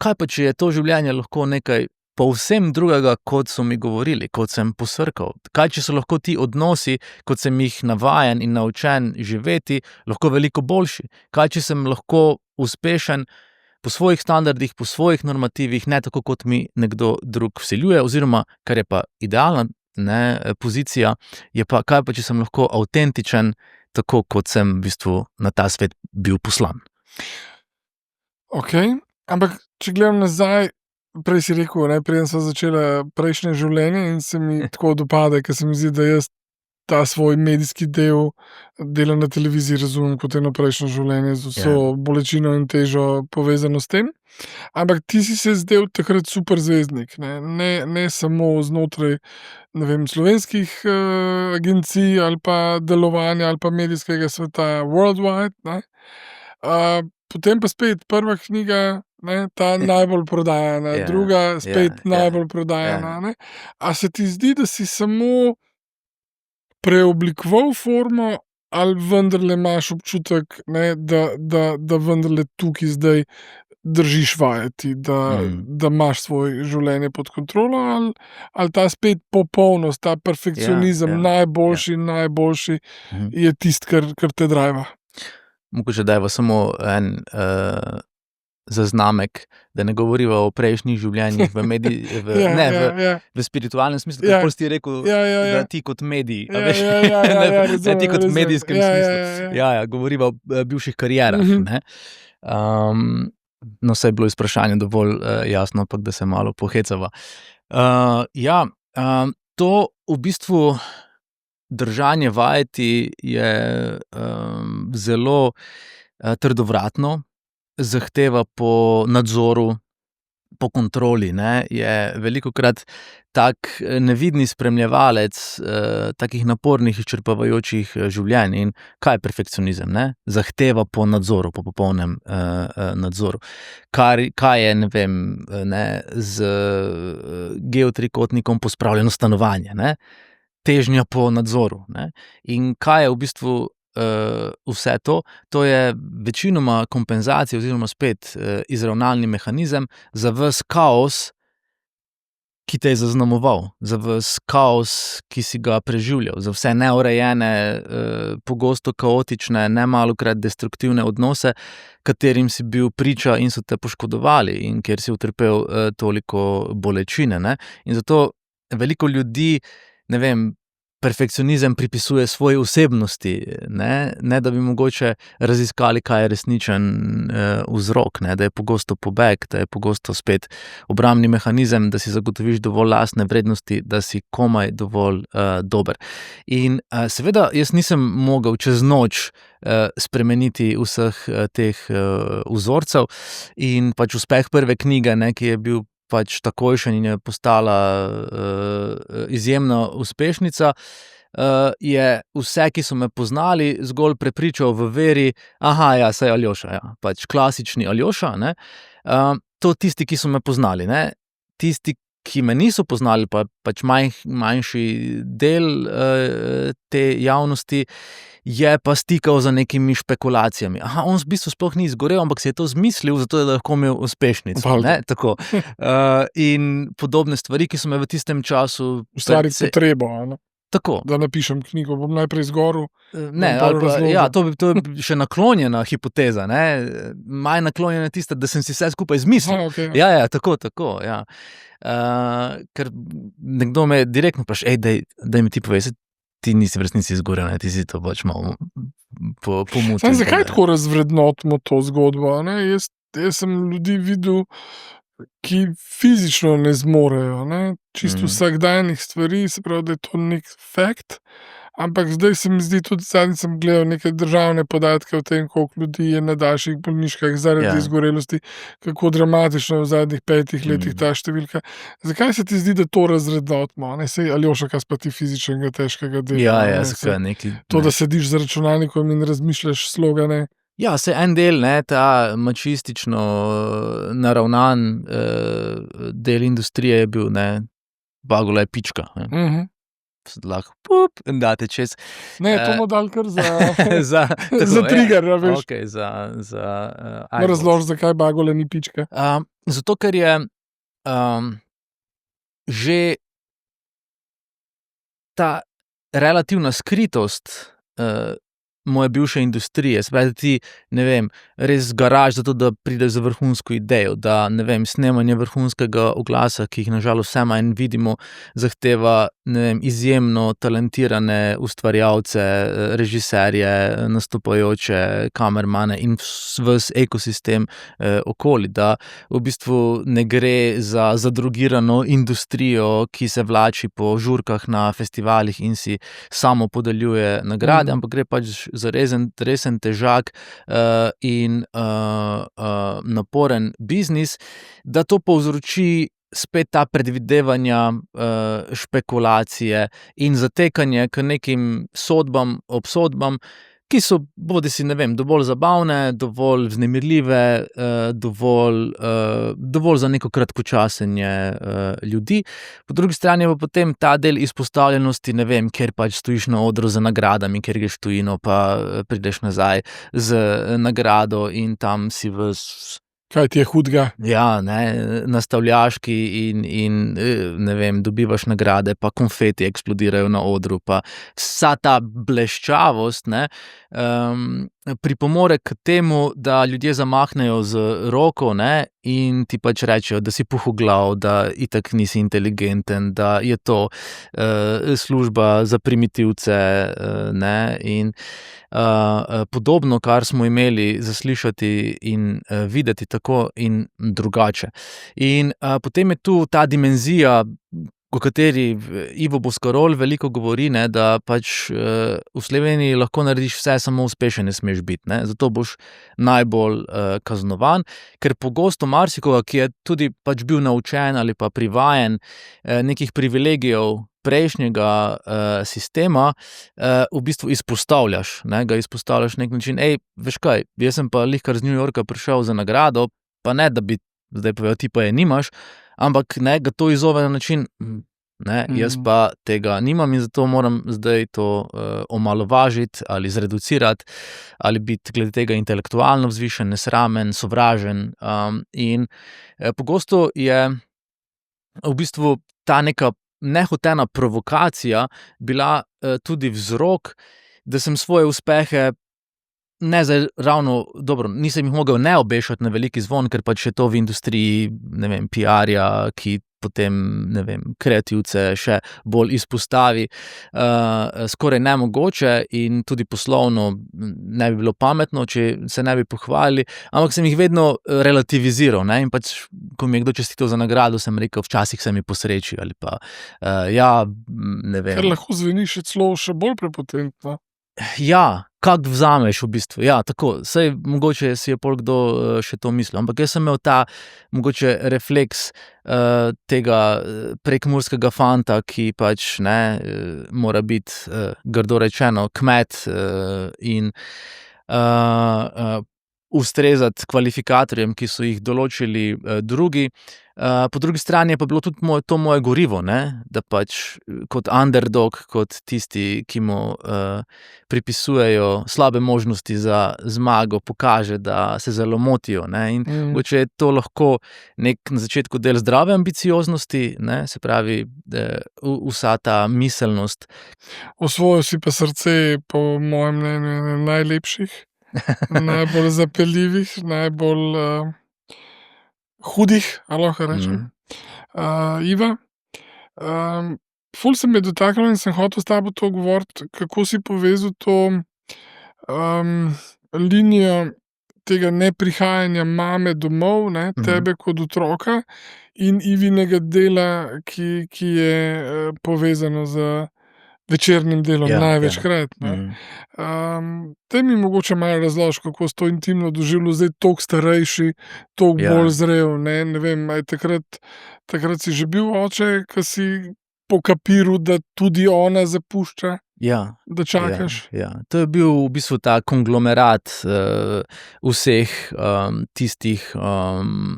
kaj pa, če je to življenje lahko nekaj povsem drugega, kot so mi govorili, kot sem posrkal. Kaj, če so lahko ti odnosi, kot sem jih navajen in naučen živeti, lahko veliko boljši? Kaj, če sem lahko uspešen po svojih standardih, po svojih normativih, ne tako, kot mi nekdo drug vsiljuje, oziroma, kar je pa idealna, ne, pozicija, je pa, kaj pa, če sem lahko avtentičen, tako kot sem v bistvu na ta svet bil poslan. Okej, ampak če gledam nazaj, prej si rekel, ne, preden sva začela prejšnje življenje, in se mi tako dopade, ker se mi zdi, da jaz ta svoj medijski del dela na televiziji razumem kot eno prejšnje življenje z vso bolečino in težo povezano s tem. Ampak ti si se zdel takrat super zvezdnik, ne samo znotraj, ne vem, slovenskih, agencij ali pa delovanja ali pa medijskega sveta worldwide, ne, Potem pa spet prva knjiga, ne, ta najbolj prodajana, Ja, druga spet ja, najbolj prodajana, ja. ne. A se ti zdi, da si samo preoblikoval formo ali vendarle imaš občutek, ne, da vendarle tukaj zdaj držiš vajeti, da imaš svoje življenje pod kontrolo ali ta spet popolnost, ta perfekcionizem, Ja. najboljši Mhm. je tisto, kar te driva? Mogoče dajva samo en zaznamek, da ne govoriva o prejšnjih življenjih v spiritualnem smislu, ker pol si ti rekel, da ti kot medij, a veš, ne ti kot v medijskem smislu. Ja, govoriva o bivših karierah, ne. No, saj je bilo izprašanje dovolj jasno, ampak da se malo pohecava. To v bistvu držanje vajeti je zelo trdovratno, zahteva po nadzoru, po kontroli, ne, je velikokrat tak nevidni spremljevalec takih napornih, izčrpavajočih življenj. In kaj je perfekcionizem, ne? Zahteva po nadzoru, po popolnem nadzoru. Kaj je, ne vem, ne, z geotrikotnikom pospravljeno stanovanje, ne? Težnja po nadzoru, ne. In kaj je v bistvu vse to? To je večinoma kompenzacija oziroma spet izravnalni mehanizem za ves kaos, ki te je zaznamoval, za ves kaos, ki si ga preživljal, za vse neurejene, pogosto kaotične, nemalokrat destruktivne odnose, katerim si bil priča in so te poškodovali in kjer si utrpel toliko bolečine, ne. In zato veliko ljudi, ne vem, perfekcionizem pripisuje svoji osebnosti, ne da bi mogoče raziskali, kaj je resničen vzrok, ne, da je pogosto pobeg, da je pogosto spet obrambni mehanizem, da si zagotoviš dovolj lastne vrednosti, da si komaj dovolj dober. In seveda jaz nisem mogel čez noč spremeniti vseh teh vzorcev in pač uspeh prve knjige, ne, ki je bil pač takojšen in je postala izjemna uspešnica, je vse, ki so me poznali, zgolj prepričal v veri, saj Aljoša, pač klasični Aljoša, ne. To tisti, ki so me poznali, ne. Tisti, ki me niso poznali, pa pač manjši del te javnosti, je pa stikal za nekimi špekulacijami. On v bistvu sploh ni izgorel, ampak si je to zmislil, zato je lahko imel uspešnico, ne, tako. In podobne stvari, ki so me v tistem času Ustvariti potrebo, a ne. Tako. Da napišem knjigo, bom najprej zgorel. Ne, ali pa, to je še naklonjena hipoteza, ne. Manj naklonjena tista, da sem si vse skupaj izmislil. Okej. Ja, tako, ja. Ker nekdo me direktno vpraša, daj mi ti povej, saj ti nisi v resnici izgorel, ne, ti si to pač malo pomutil. Samo zakaj tako razvrednotimo to zgodbo, a ne? Jaz sem ljudi videl, ki fizično ne zmorejo, ne, čisto vsakdanjih stvari, se pravi, da je to nek fakt, ampak zdaj se mi zdi, tudi zadnjič sem gledal neke državne podatke o tem, koliko ljudi je na daljših bolniških zaradi izgorelosti, kako dramatično je v zadnjih 5 letih ta številka. Zakaj se ti zdi, da to razvrednotimo, ne, saj Aljoša, kaj pa ti fizičnega težkega dela? Zakaj nekaj. To, da sediš za računalnikom in razmišljaš slogane. Ja, saj en del, ne, ta mačistično naravnan del industrije je bil, ne, Bagola je pička, ne. Lahko date čez. Ne, to bomo dali kar za tako, za trigger, a veš. Okej, za Razloži, zakaj Bagola ni pička. Zato, ker je že ta relativna skritost moje bivše industrije, se pravi, da ti, ne vem, res garaš za to, da prideš za vrhunsko idejo, da, ne vem, snemanje vrhunskega oglasa, ki jih na žalost vse manj vidimo, zahteva, ne vem, izjemno talentirane ustvarjalce, režiserje, nastopajoče, kamermane in ves ekosistem okoli, da v bistvu ne gre za zadrogirano industrijo, ki se vlači po žurkah na festivalih in si samo podeljuje nagrade, ampak gre pač za resen, težak in naporen biznis, da to povzroči spet ta predvidevanja, špekulacije in zatekanje k nekim sodbam, obsodbam, ki so bodisi, ne vem, dovolj zabavne, dovolj vznemirljive, dovolj za neko kratkočasenje, ljudi. Po drugi strani je pa potem ta del izpostavljenosti, ne vem, kjer pač stojiš na odru z nagradami, kjer greš v tujino, pa prideš nazaj z nagrado in tam si Kaj ti je hudega? ja, ne, nastavljaški in, ne vem, dobivaš nagrade, pa konfeti eksplodirajo na odru, pa vsa ta bleščavost, ne, pripomore k temu, da ljudje zamahnejo z roko, ne, in ti pač rečejo, da si puhoglav, da itak nisi inteligenten, da je to, služba za primitivce, ne, in, podobno, kar smo imeli zaslišati in, videti tako in drugače. In, potem je tu ta dimenzija, o kateri Ivo Boscarol veliko govori, ne, da pač, v Sloveniji lahko narediš vse, samo uspešen ne smeš biti, ne. Zato boš najbolj, kaznovan, ker pogosto marsikoga, ki je tudi pač bil naučen ali pa privajen, nekih privilegijev prejšnjega, sistema, v bistvu izpostavljaš, ne, ga izpostavljaš na neki način: veš kaj, jaz sem pa glihkar z New Yorka prišel za nagrado, pa ne, da bi zdaj povedal, ti pa je nimaš, ampak ne, ga to izzove na način, ne, jaz pa tega nimam in zato moram zdaj to, omalovažiti ali zreducirati ali biti glede tega intelektualno vzvišen, nesramen, sovražen, in, pogosto je v bistvu ta neka nehotena provokacija bila, tudi vzrok, da sem svoje uspehe ne zdaj ravno, dobro, nisem jih mogel ne obešati na veliki zvon, ker pač je to v industriji, ne vem, piarja, ki potem, ne vem, kreativce še bolj izpostavi, skoraj nemogoče in tudi poslovno ne bi bilo pametno, če se ne bi pohvalili, ampak sem jih vedno relativiziral, ne, in pač, ko mi je kdo čestital za nagrado, sem rekel, včasih se mi posreči ali pa, ja, ne vem. Ker lahko zveni še celo še bolj prepotentno. Ja, kako vzameš v bistvu, ja, tako, saj mogoče si je pol kdo, še to mislil, ampak jaz sem imel ta mogoče refleks, tega, prekmurskega fanta, ki pač, ne, mora biti, grdo rečeno, kmet, in, ustrezati kvalifikatorjem, ki so jih določili, drugi. Po drugi strani je pa bilo tudi to moje gorivo, ne, da pač kot underdog, kot tisti, ki mu, pripisujejo slabe možnosti za zmago, pokaže, da se zelo motijo, ne, in mogoče je to lahko neki na začetku del zdrave ambicioznosti, ne, se pravi, vsa ta miselnost. Osvojil si pa srce, po mojem mnenju, ene najlepših, najbolj zapeljivih, najbolj, hudih, a lahko rečem. Iva, ful se me je dotaknilo in sem hotel s tabo to govoriti, kako si povezal to, linijo tega neprihajanja mame domov, ne, tebe kot otroka in Ivinega dela, ki je, povezano z večernim delom največkrat, ne. Daj mi mogoče malo razložiš, kako si to intimno doživljal, zdaj toliko starejši, toliko bolj zrel, ne vem, a je takrat si že bil oče, ke si pokapiral, da tudi ona zapušča, da čakaš? Ja. To je bil v bistvu ta konglomerat, vseh, tistih,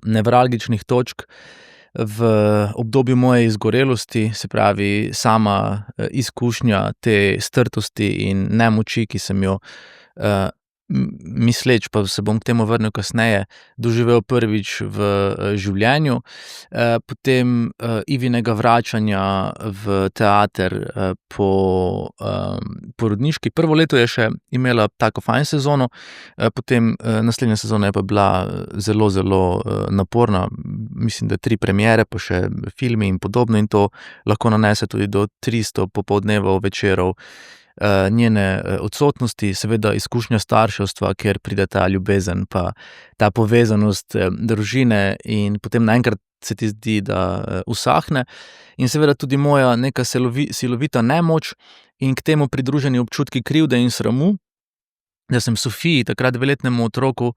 nevralgičnih točk v obdobju moje izgorelosti, se pravi, sama, izkušnja te strtosti in nemoči, ki sem jo, misleč, pa se bom k temu vrnil kasneje, doživel prvič v, življenju, potem, Ivinega vračanja v teater, po, porodniški. Prvo leto je še imela tako fajn sezono, potem, naslednja sezona je pa bila zelo, zelo, naporna, mislim, da 3 premiere, pa še filmi in podobno, in to lahko nanese tudi do 300 popoldnevov, večerov, njene, odsotnosti, seveda izkušnja starševstva, kjer pride ta ljubezen pa ta povezanost, družine in potem naenkrat se ti zdi, da, usahne, in seveda tudi moja neka silovita nemoč in k temu pridruženi občutki krivde in sramu, da sem Sofiji, takrat 2-letnemu otroku,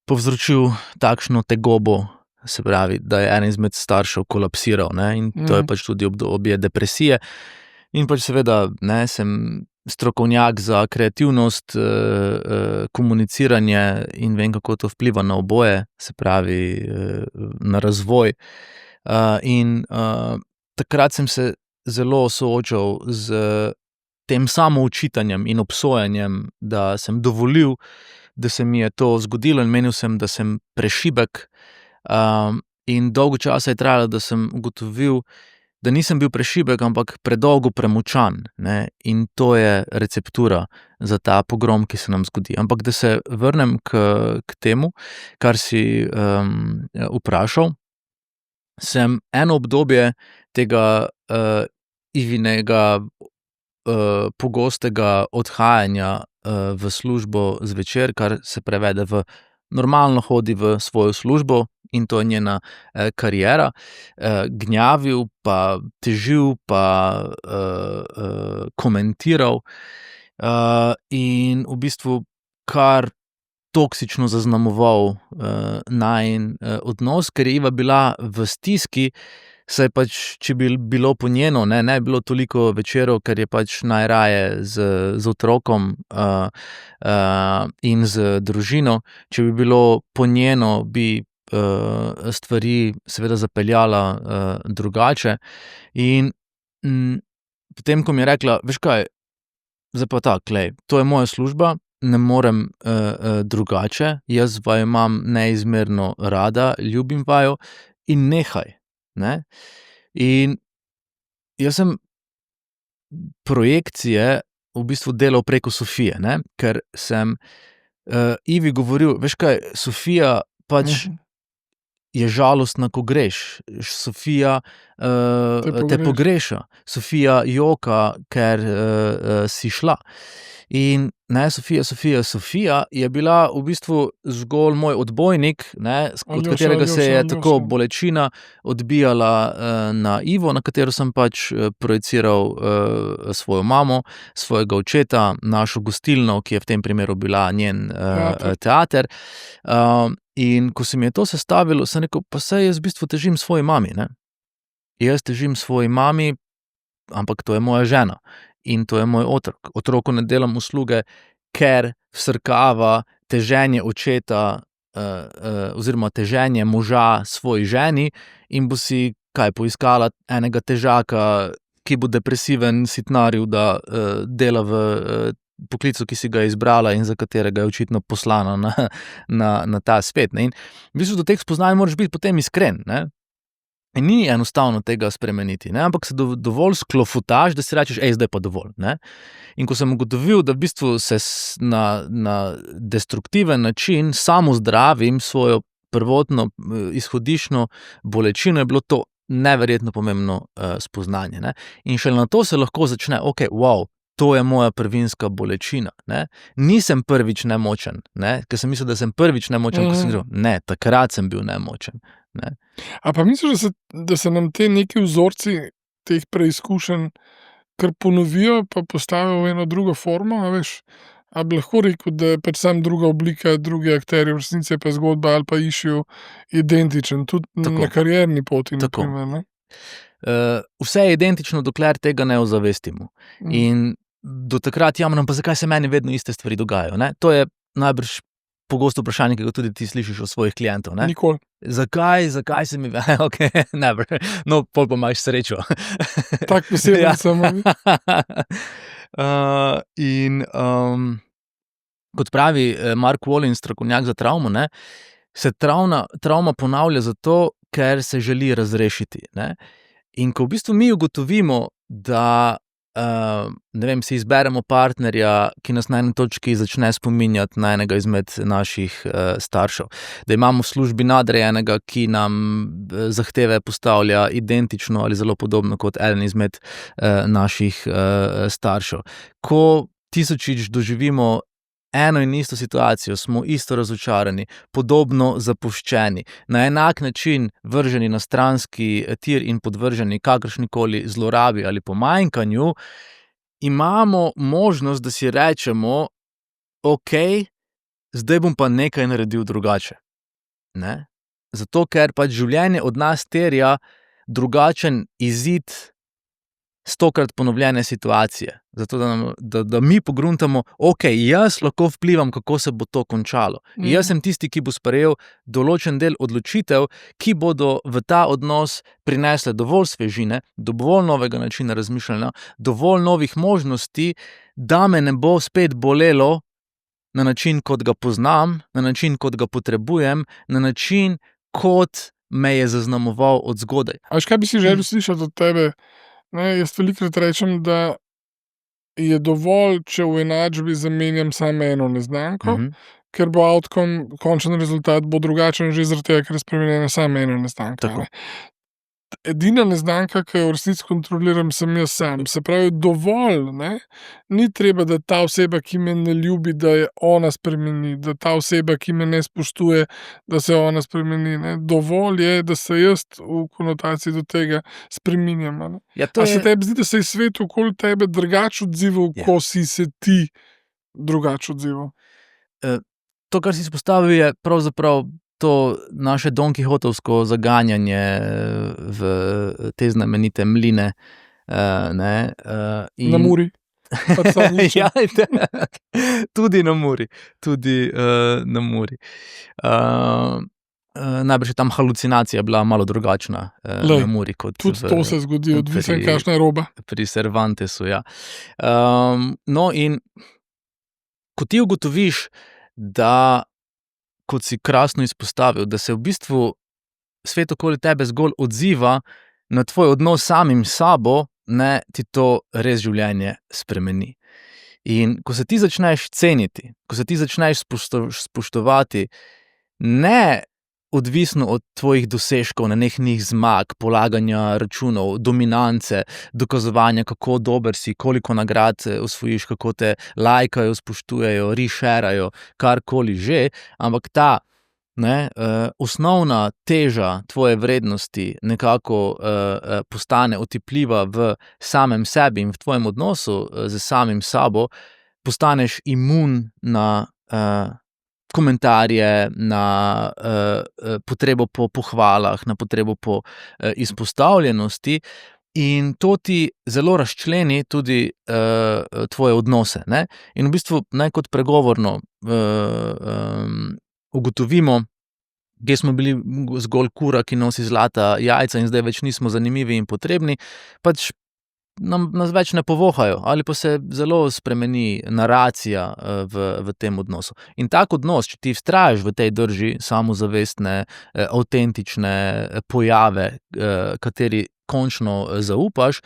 povzročil takšno tegobo, se pravi, da je eden izmed staršev kolapsiral, ne, in to je pač tudi obdobje depresije. In pač seveda, ne, sem strokovnjak za kreativnost, komuniciranje in vem, kako to vpliva na oboje, se pravi, na razvoj. Takrat sem se zelo soočal z tem samoučitanjem in obsojanjem, da sem dovolil, da se mi je to zgodilo in menil sem, da sem prešibek. In dolgo časa je trajalo, da sem ugotovil, da nisem bil prešibek, ampak predolgo premočan, ne, in to je receptura za ta pogrom, ki se nam zgodi. Ampak da se vrnem k temu, kar si, vprašal, sem eno obdobje tega, Ivinega, pogostega odhajanja, v službo zvečer, kar se prevede v normalno hodi v svojo službo in to je njena, kariera, gnjavil pa težil pa, komentiral, in v bistvu kar toksično zaznamoval, najin, odnos, ker je Iva bila v stiski, saj pač, če bi bilo po njeno, ne bi bilo toliko večerov, ker je pač najraje z otrokom, in z družino. Če bi bilo po njeno, bi, stvari seveda zapeljala, drugače. In, potem, ko mi je rekla: "Veš kaj, zdaj pa tako, glej, to je moja služba, ne morem, drugače, jaz vaju imam neizmerno rada, ljubim vaju in nehaj." Ne. In jaz sem projekcije v bistvu delal preko Sofije, ne, ker sem, Ivi govoril: "Veš kaj, Sofija pač je žalostna, ko greš. Sofija, te pogreša. Sofija joka, ker, si šla." In ne, Sofija je bila v bistvu zgolj moj odbojnik, ne, od katerega se je tako bolečina odbijala, na Ivo, na katero sem pač, projiciral, svojo mamo, svojega očeta, našo gostilno, ki je v tem primeru bila njen, teater. In ko se mi je to sestavilo, sem rekel: "Pa saj jaz v bistvu težim svoji mami, ne. Jaz težim svoji mami, ampak to je moja žena in to je moj otrok. Otroku ne delam usluge, ker vsrkava teženje očeta, oziroma teženje moža svoji ženi in bo si, kaj, poiskala enega težaka, ki bo depresiven, sitnaril, da, dela v, poklicu, ki si ga je izbrala in za katerega je očitno poslana na ta svet, ne." In v bistvu do teh spoznanj moraš biti potem iskren, ne. In ni enostavno tega spremeniti, ne, ampak se dovolj sklofutaš, da si rečeš: zdaj pa dovolj, ne." In ko sem ugotovil, da v bistvu se na destruktiven način samozdravim svojo prvotno, izhodiščno bolečino, je bilo to neverjetno pomembno, spoznanje, ne. In šele nato se lahko začne: "Okej, to je moja prvinska bolečina, ne. Nisem prvič nemočen, ne, ker sem mislil, da sem prvič nemočen, ko sem rekel: "Ne, takrat sem bil nemočen." Ne. A pa misliš, da se nam te neki vzorci teh preizkušenj kar ponovijo, pa postavijo v eno drugo formo, a veš? A bi lahko rekel, da je pač samo druga oblika, drugi akterji, v resnici je pa zgodba ali pa issue identičen, tudi na karierni poti, na primer, ne? Vse je identično, dokler tega ne ozavestimo. In do takrat jamram: "Pa zakaj se meni vedno iste stvari dogajajo, ne?" To je najbrž pogosto vprašanje, ki ga tudi ti slišiš od svojih klientov, ne. Nikoli. Zakaj se mi okej, never, no, pol pa imaš srečo. Tak poseben sem, a ne. In, kot pravi, Mark Wolynn, strokovnjak za travmo, ne, se travma ponavlja zato, ker se želi razrešiti, ne. In ko v bistvu mi ugotovimo, da, ne vem, si izberemo partnerja, ki nas na eni točki začne spominjati na enega izmed naših, staršev, da imamo v službi nadrejenega, ki nam, zahteve postavlja identično ali zelo podobno kot eden izmed, naših, staršev. Ko tisočič doživimo eno in isto situacijo, smo isto razočarani, podobno zapuščeni, na enak način vrženi na stranski tir in podvrženi kakršnikoli zlorabi ali pomanjkanju, imamo možnost, da si rečemo: "Okej, zdaj bom pa nekaj naredil drugače." Ne? Zato, ker pač življenje od nas terja drugačen izid stokrat ponovljene situacije, zato da mi pogruntamo, okej, jaz lahko vplivam, kako se bo to končalo. Jaz sem tisti, ki bo sprejel določen del odločitev, ki bodo v ta odnos prinesle dovolj svežine, dovolj novega načina razmišljanja, dovolj novih možnosti, da me ne bo spet bolelo na način, kot ga poznam, na način, kot ga potrebujem, na način, kot me je zaznamoval od zgodaj. A veš, kaj bi si želel slišati od tebe? Ne, jaz velikokrat rečem, da je dovolj, če v enačbi zamenjam samo eno neznanko, ker bo outcome, končen rezultat bo drugačen že zaradi tega, ker je spremenjena samo ena neznanka. Tako. Edina neznanka, ki jo v resnici kontroliram, sem jaz sam. Se pravi, dovolj, ne? Ni treba, da ta oseba, ki me ne ljubi, da je ona spremeni, da ta oseba, ki me ne spoštuje, da se ona spremeni, ne? Dovolj je, da se jaz v konotaciji do tega spreminjam, a ne. Ja, A se tebi zdi, da se je svet okoli tebe drugače odzival, ko si se ti drugače odzival? To, kar si izpostavil, je pravzaprav to naše donkihotovsko zaganjanje v te znamenite mline, ne, Na Muri. Ja, tudi na Muri, na Muri. Najbrž je tam halucinacija bila malo drugačna, na Muri kot Tudi to se zgodi, odvisno kakšna je roba. pri Cervantesu, ja. No, in ko ti ugotoviš, da, kot si krasno izpostavil, da se v bistvu svet okoli tebe zgolj odziva na tvoj odnos s samim sabo, ne, ti to res življenje spremeni. In ko se ti začneš ceniti, ko se ti začneš spoštovati, ne odvisno od tvojih dosežkov, nenehnih zmag, polaganja računov, dominance, dokazovanja, kako dober si, koliko nagrad osvojiš, kako te lajkajo, spoštujejo, rešerajo, karkoli že, ampak ta, ne, osnovna teža tvoje vrednosti nekako postane otipljiva v samem sebi in v tvojem odnosu z samim sabo, postaneš imun na komentarje, na potrebo po pohvalah, na potrebo po izpostavljenosti, in to ti zelo razčleni tudi tvoje odnose, ne. In v bistvu naj kot pregovorno ugotovimo, kje smo bili zgolj kura, ki nosi zlata jajca in zdaj več nismo zanimivi in potrebni, pač nas več ne povohajo ali pa se zelo spremeni naracija v tem odnosu. In tak odnos, če ti vztrajaš v tej drži samozavestne, avtentične pojave, kateri končno zaupaš,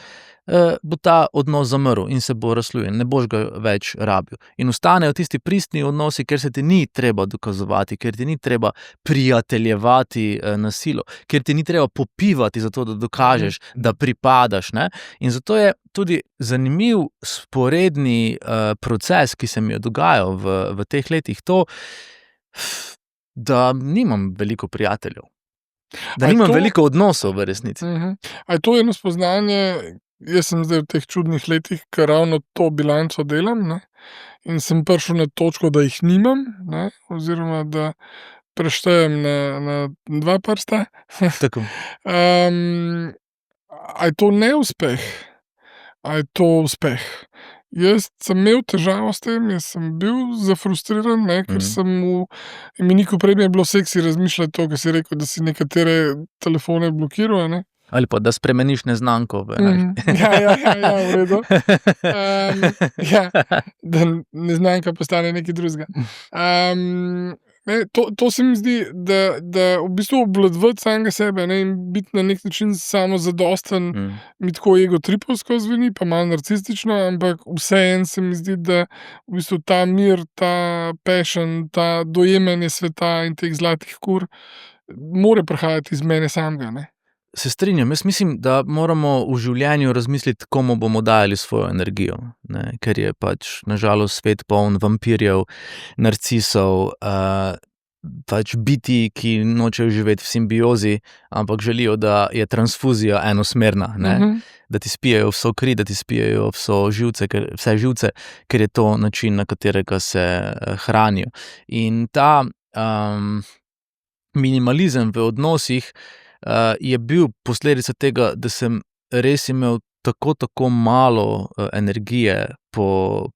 bo ta odnos zamrl in se bo razslojil, ne boš ga več rabil. In ostanejo tisti pristni odnosi, kjer se ti ni treba dokazovati, kjer ti ni treba prijateljevati na silo, kjer ti ni treba popivati zato, da dokažeš, da pripadaš, ne. In zato je tudi zanimiv vzporedni proces, ki se mi je dogajal v teh letih, to, da nimam veliko prijateljev. Da nimam veliko odnosov v resnici. A je to eno spoznanje, jaz sem zdaj v teh čudnih letih, ker ravno to bilanco delam, ne, in sem prišel na točko, da jih nimam, ne, oziroma da preštejem na 2 prsta. Tako. A je to neuspeh? A je to uspeh? Jaz sem imel težavo s tem, jaz sem bil zafrustriran, ne, ker sem v imeniku, prej mi je bilo seksi razmišljati to, ko si rekel, da si nekatere telefone blokiral, a ne. Ali pa da spremeniš neznanko v enačbi. Ja, v redu. Ja, da neznanka postane nekaj drugega. To se mi zdi, da v bistvu obvladovati samega sebe, ne, in biti na nek način samozadosten, mi tako egotripovsko zveni, pa malo narcistično, ampak vseeno se mi zdi, da v bistvu ta mir, ta passion, ta dojemanje sveta in teh zlatih kur more prihajati iz mene samega, ne. Se strinjam, jaz mislim, da moramo v življenju razmisliti, komu bomo dajali svojo energijo, ne, ker je pač na žalost svet poln vampirjev, narcisov, pač bitij, ki nočejo živeti v simbiozi, ampak želijo, da je transfuzija enosmerna, ne, da ti spijejo vso kri, da ti spijejo vse živce, ker je to način, na katerega se hranijo. In ta minimalizem v odnosih je bil posledica tega, da sem res imel tako malo energije po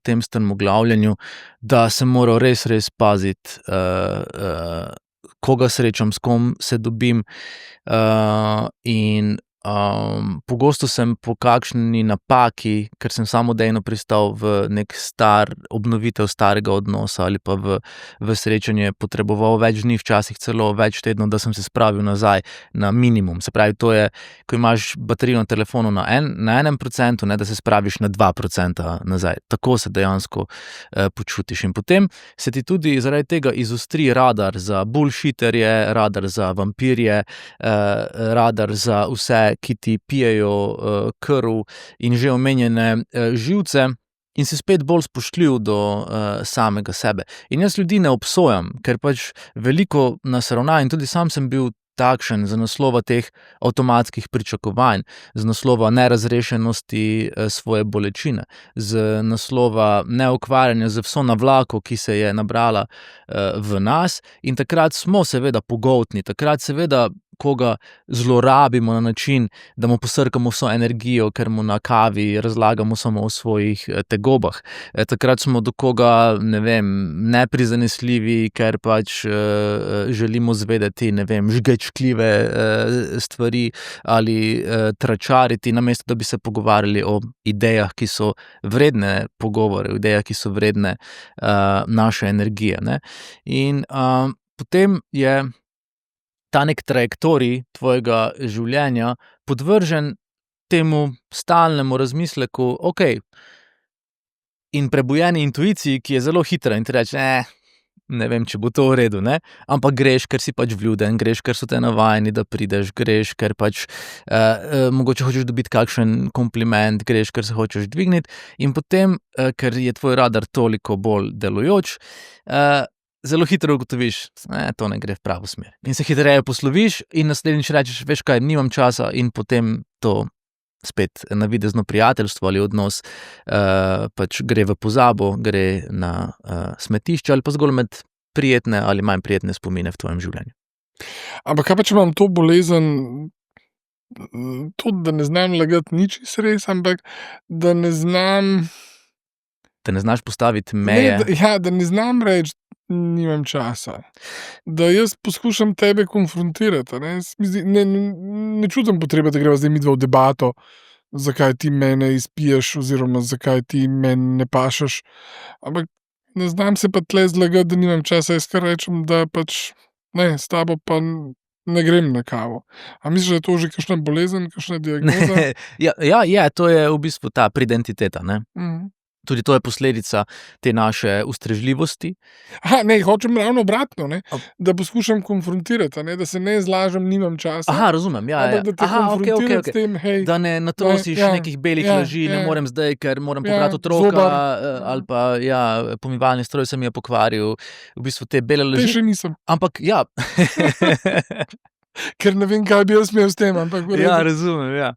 tem strmoglavljanju, da sem moral res paziti, koga srečam, s kom se dobim. In pogosto sem po kakšni napaki, ker sem samodejno pristal v obnovitev starega odnosa ali pa v srečanje, potreboval več dni, včasih celo več tednov, da sem se spravil nazaj na minimum. Se pravi, to je, ko imaš baterijo na telefonu na 1%, ne, da se spraviš na 2% nazaj. Tako se dejansko počutiš. In potem se ti tudi zaradi tega izostri radar za bullshitterje, radar za vampirje, radar za vse, ki ti pijejo krv in že omenjene živce, in si spet bolj spoštljiv do samega sebe. In jaz ljudi ne obsojam, ker pač veliko nas ravna, in tudi sam sem bil takšen, z naslova teh avtomatskih pričakovanj, z naslova nerazrešenosti svoje bolečine, z naslova neukvarjanja z vso navlako, ki se je nabrala v nas, in takrat smo seveda pogoltni, takrat seveda koga zlorabimo na način, da mu posrkamo vso energijo, ker mu na kavi razlagamo samo o svojih tegobah. Takrat smo do koga, ne vem, neprizanesljivi, ker pač želimo zvedeti, ne vem, žgečkljive stvari ali tračariti, namesto da bi se pogovarjali o idejah, ki so vredne pogovore, o idejah, ki so vredne naše energije, ne. In potem je ta nek trajektorij tvojega življenja podvržen temu stalnemu razmisleku, in prebujeni intuiciji, ki je zelo hitra in ti reče, ne vem, če bo to v redu, ne, ampak greš, ker si pač vljuden, greš, ker so te navajeni, da prideš, greš, ker pač mogoče hočeš dobiti kakšen kompliment, greš, ker se hočeš dvigniti, in potem, ker je tvoj radar toliko bolj delujoč, zelo hitro ugotoviš, to ne gre v pravo smer. In se hitreje posloviš in naslednjič rečeš, veš kaj, nimam časa, in potem to spet navidezno prijateljstvo ali odnos pač gre v pozabo, gre na smetišče ali pa zgolj med prijetne ali manj prijetne spomine v tvojem življenju. Ampak kaj pa, če imam to bolezen, to, da ne znam lagati, ni čisto res, ampak da ne znam... Da ne znaš postaviti meje. Da ne znam reči, nimam časa. Da jaz poskušam tebe konfrontirati, ne. Ne čutim potrebe, da greva zdaj midva v debato, zakaj ti mene izpiješ oziroma zakaj ti meni ne pašeš. Ampak ne znam se pa tle zlagati, da nimam časa. Jaz kar rečem, da pač ne, s tabo pa ne grem na kavo. A misliš, da je to že kakšna bolezen, kakšna diagnoza? Ja, to je v bistvu ta pridentiteta, ne. Tudi to je posledica te naše ustrežljivosti. Ne, hočem ravno obratno, ne, da poskušam konfrontirati, ne, da se ne zlažem, nimam časa. Razumem, ja. Ampak da te konfrontiram s tem, hej. Da ne natrosiš nekih belih laži, ne morem zdaj, ker moram pobrati otroka, ali pa, pomivalni stroj se mi je pokvaril. V bistvu te bele laži. Te še nisem. Ampak, ja. Ker ne vem, kaj bi jaz imel s tem, ampak... Ja, razumem, ja.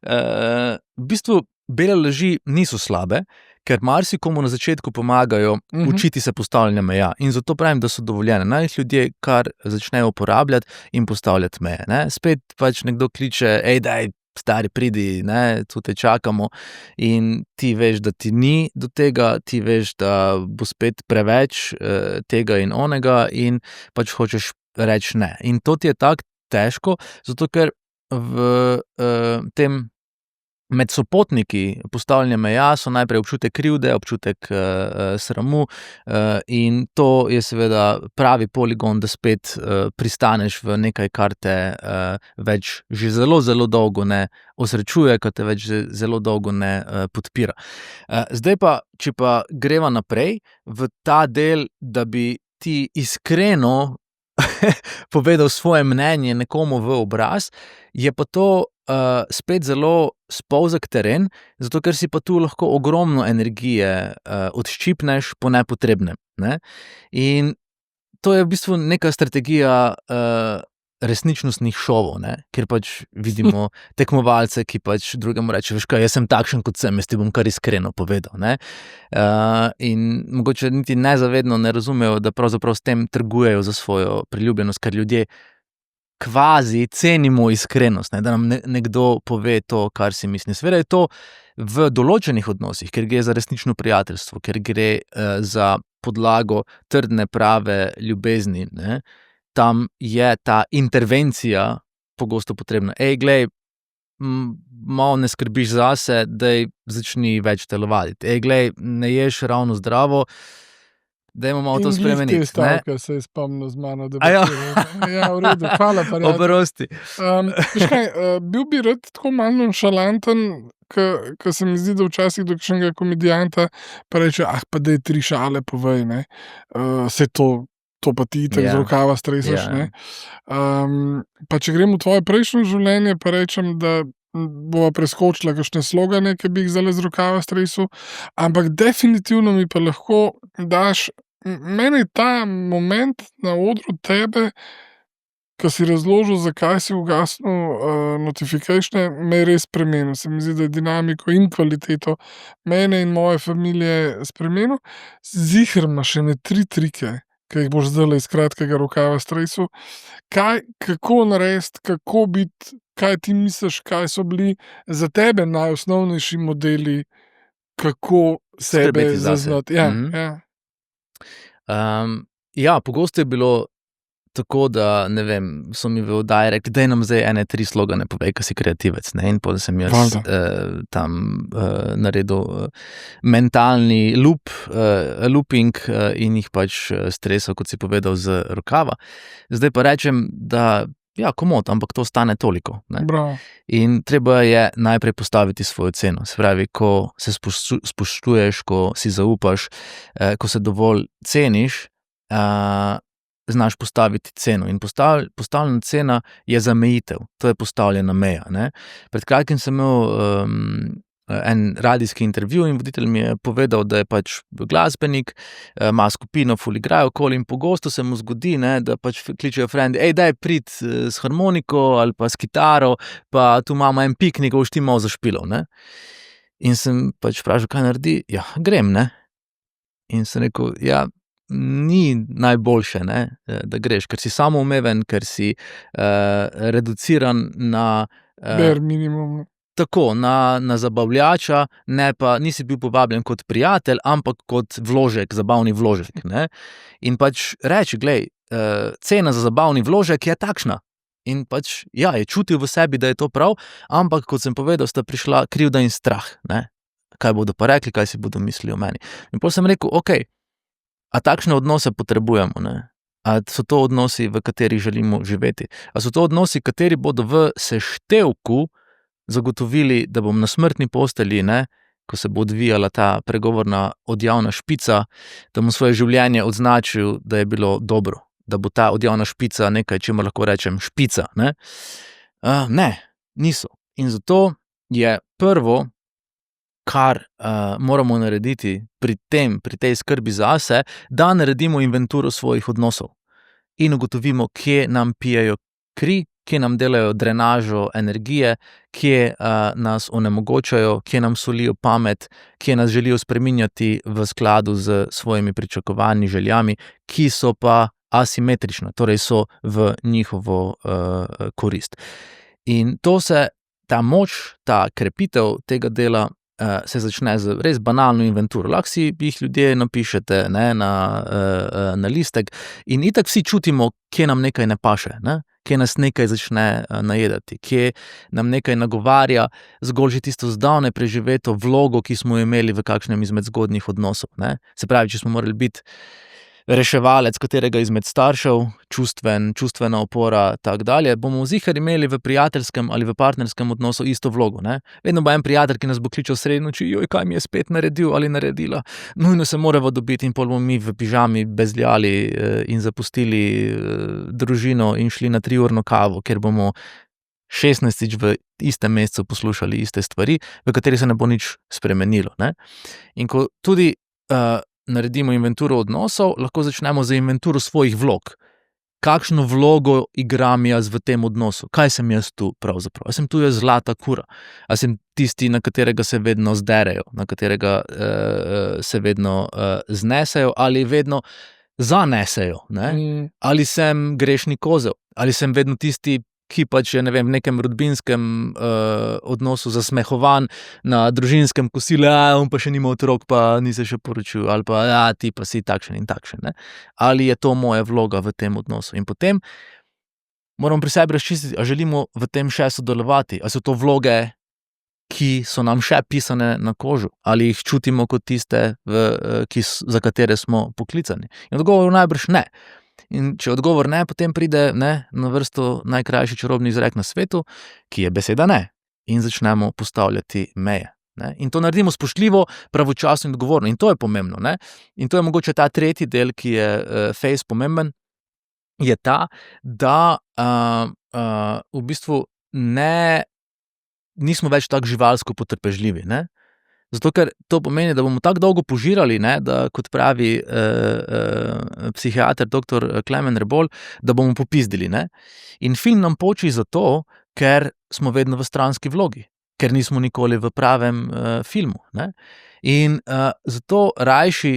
V bistvu bele laži niso slabe, ker marsikomu na začetku pomagajo učiti se postavljanja meja. In zato pravim, da so dovoljene. Naj jih ljudje kar začnejo uporabljati in postavljati meje, ne. Spet pač nekdo kliče, daj, stari, pridi, ne, tu te čakamo, in ti veš, da ti ni do tega, ti veš, da bo spet preveč tega in onega in pač hočeš reči ne. In to ti je tako težko, zato ker v tem med sopotniki postavljanja meja so najprej občutek krivde, občutek sramu, in to je seveda pravi poligon, da spet pristaneš v nekaj, kar te več že zelo, zelo dolgo ne osrečuje, kar te več zelo dolgo ne podpira. Zdaj pa, če pa greva naprej v ta del, da bi ti iskreno povedal svoje mnenje nekomu v obraz, je pa to spet zelo spolzek teren, zato ker si pa tu lahko ogromno energije odščipneš po nepotrebnem, ne. In to je v bistvu neka strategija resničnostnih šovov, ne, kjer pač vidimo tekmovalce, ki pač drugemu reče, veš kaj, jaz sem takšen, kot sem, jaz ti bom kar iskreno povedal, ne. In mogoče niti nezavedno ne razumejo, da pravzaprav s tem trgujejo za svojo priljubljenost, ker ljudje kvazi cenimo iskrenost, ne, da nam nekdo pove to, kar si misli. Seveda je to v določenih odnosih, ker gre za resnično prijateljstvo, ker gre za podlago trdne, prave ljubezni, ne. Tam je ta intervencija pogosto potrebna. Glej, malo ne skrbiš zase, daj začni več telovaditi. Glej, ne ješ ravno zdravo, dajmo malo to spremeniti. In glih te stavke se je spomnil z mano, da A ja. Ja, v redu, hvala, prijatelj. Oprosti. Veš kaj, bil bi rad tako malo nonšalanten, ke se mi zdi, da včasih do kakšnega komedijanta pa reče, pa daj 3 šale povej, ne. Saj to pa ti itak z rokava stresaš, ne. Pa če grem v tvoje prejšnje življenje, pa rečem, da bova preskočila kakšne slogane, ki bi jih zdajle z rokava stresel, ampak definitivno mi pa lahko daš, mene je ta moment na odru tebe, ko si razložil, zakaj si ugasnil notifikatione, me je res spremenil. Se mi zdi, da je dinamiko in kvaliteto mene in moje familije spremenil. Ziher imaš ene 3 trike, ki jih boš zdajle iz kratkega rokava stresel. Kako narediti, kako biti, kaj ti misliš, kaj so bili za tebe najosnovnejši modeli, kako sebe Skrbeti zase. zaznati? Ja, pogosto je bilo tako, da, ne vem, so mi v oddaji rekli, daj nam zdaj ene 3 slogane povej, ke si kreativec, ne, in potem sem jaz tam naredil mentalni looping in jih pač stresal, kot si povedal, z rokava. Zdaj pa rečem, da ja, komot, ampak to stane toliko, ne. Bravo. In treba je najprej postaviti svojo ceno. Se pravi, ko se spoštuješ, ko si zaupaš, ko se dovolj ceniš, znaš postaviti ceno. In postavljena cena je zamejitev. To je postavljena meja, ne. Pred kratkim sem imel en radijski intervju in voditelj mi je povedal, da je pač glasbenik, ima skupino, ful igrajo okoli in pogosto se mu zgodi, ne, da pač kličejo frendi, daj pridi s harmoniko ali pa s kitaro, pa tu imamo en piknik, boš ti malo zašpilal, ne. In sem pač vprašal, kaj naredi. Ja, grem, ne. In sem rekel, ja, ni najboljše, ne, da greš, ker si samoumeven, ker si reduciran na Bare minimum. tako, na zabavljača, ne pa nisi bil povabljen kot prijatelj, ampak kot vložek, zabavni vložek, ne. In pač reči, glej, cena za zabavni vložek je takšna. In pač, ja, je čutil v sebi, da je to prav, ampak kot sem povedal, sta prišla krivda in strah, ne. Kaj bodo pa rekli, kaj si bodo mislili o meni. In potem sem rekel, okej, a takšne odnose potrebujemo, ne? A so to odnosi, v katerih želimo živeti? A so to odnosi, kateri bodo v seštevku zagotovili, da bom na smrtni postelji, ne, ko se bo odvijala ta pregovorna odjavna špica, da bom svoje življenje označil, da je bilo dobro, da bo ta odjavna špica nekaj, čemur lahko rečem špica, ne? Ne, niso. In zato je prvo, kar moramo narediti pri tej skrbi zase, da naredimo inventuro svojih odnosov in ugotovimo, kje nam pijejo kri, kje nam delajo drenažo energije, kje nas onemogočajo, kje nam solijo pamet, kje nas želijo spreminjati v skladu s svojimi pričakovanji, željami, ki so pa asimetrična, torej so v njihovo korist. In ta moč, ta krepitev tega dela se začne z res banalno inventuro. Lahko si jih ljudje napišete, ne, na listek in itak vsi čutimo, kje nam nekaj ne paše, ne, kje nas nekaj začne najedati, kje nam nekaj nagovarja zgolj že tisto zdavnaj preživeto vlogo, ki smo jo imeli v kakšnem izmed zgodnjih odnosov, ne. Se pravi, če smo morali biti reševalec katerega izmed staršev, čustvena opora, tako dalje, bomo ziher imeli v prijateljskem ali v partnerskem odnosu isto vlogo, ne. Vedno bo en prijatelj, ki nas bo kličal sredi noči, kaj mi je spet naredil ali naredila, nujno se morava dobiti, in pol bomo mi v pižami bezljali in zapustili družino in šli na 3-urno kavo, ker bomo 16. v istem mesecu poslušali iste stvari, v kateri se ne bo nič spremenilo, ne. In ko tudi naredimo inventuro odnosov, lahko začnemo z inventuro svojih vlog. Kakšno vlogo igram jaz v tem odnosu? Kaj sem jaz tu pravzaprav? A sem tu jaz zlata kura? A sem tisti, na katerega se vedno zderejo, na katerega se vedno znesejo, ali vedno zanesejo, ne? Ali sem grešni kozel, ali sem vedno tisti, ki pač je, ne vem, v nekem rodbinskem odnosu zasmehovan na družinskem kosilu, on pa še nima otrok, pa ni se še poročil, ali pa ti pa si takšen in takšen, ne? Ali je to moja vloga v tem odnosu? In potem moramo pri sebi razčistiti, a želimo v tem še sodelovati, a so to vloge, ki so nam še pisane na kožo, ali jih čutimo kot tiste, za katere smo poklicani. In odgovor najbrž ne. In če odgovor ne, potem pride na vrsto najkrajši čarobni izrek na svetu, ki je beseda ne. In začnemo postavljati meje. Ne? In to naredimo spoštljivo, pravočasno in odgovorno. In to je pomembno. Ne? In to je mogoče ta tretji del, ki je fejst pomemben, je ta, da v bistvu nismo več tako živalsko potrpežljivi. Ne? Zato, ker to pomeni, da bomo tako dolgo požirali, ne, da kot pravi psihiater dr. Klemen Rebolj, da bomo popizdili. Ne. In film nam poči zato, ker smo vedno v stranski vlogi, ker nismo nikoli v pravem filmu. Ne. In zato rajši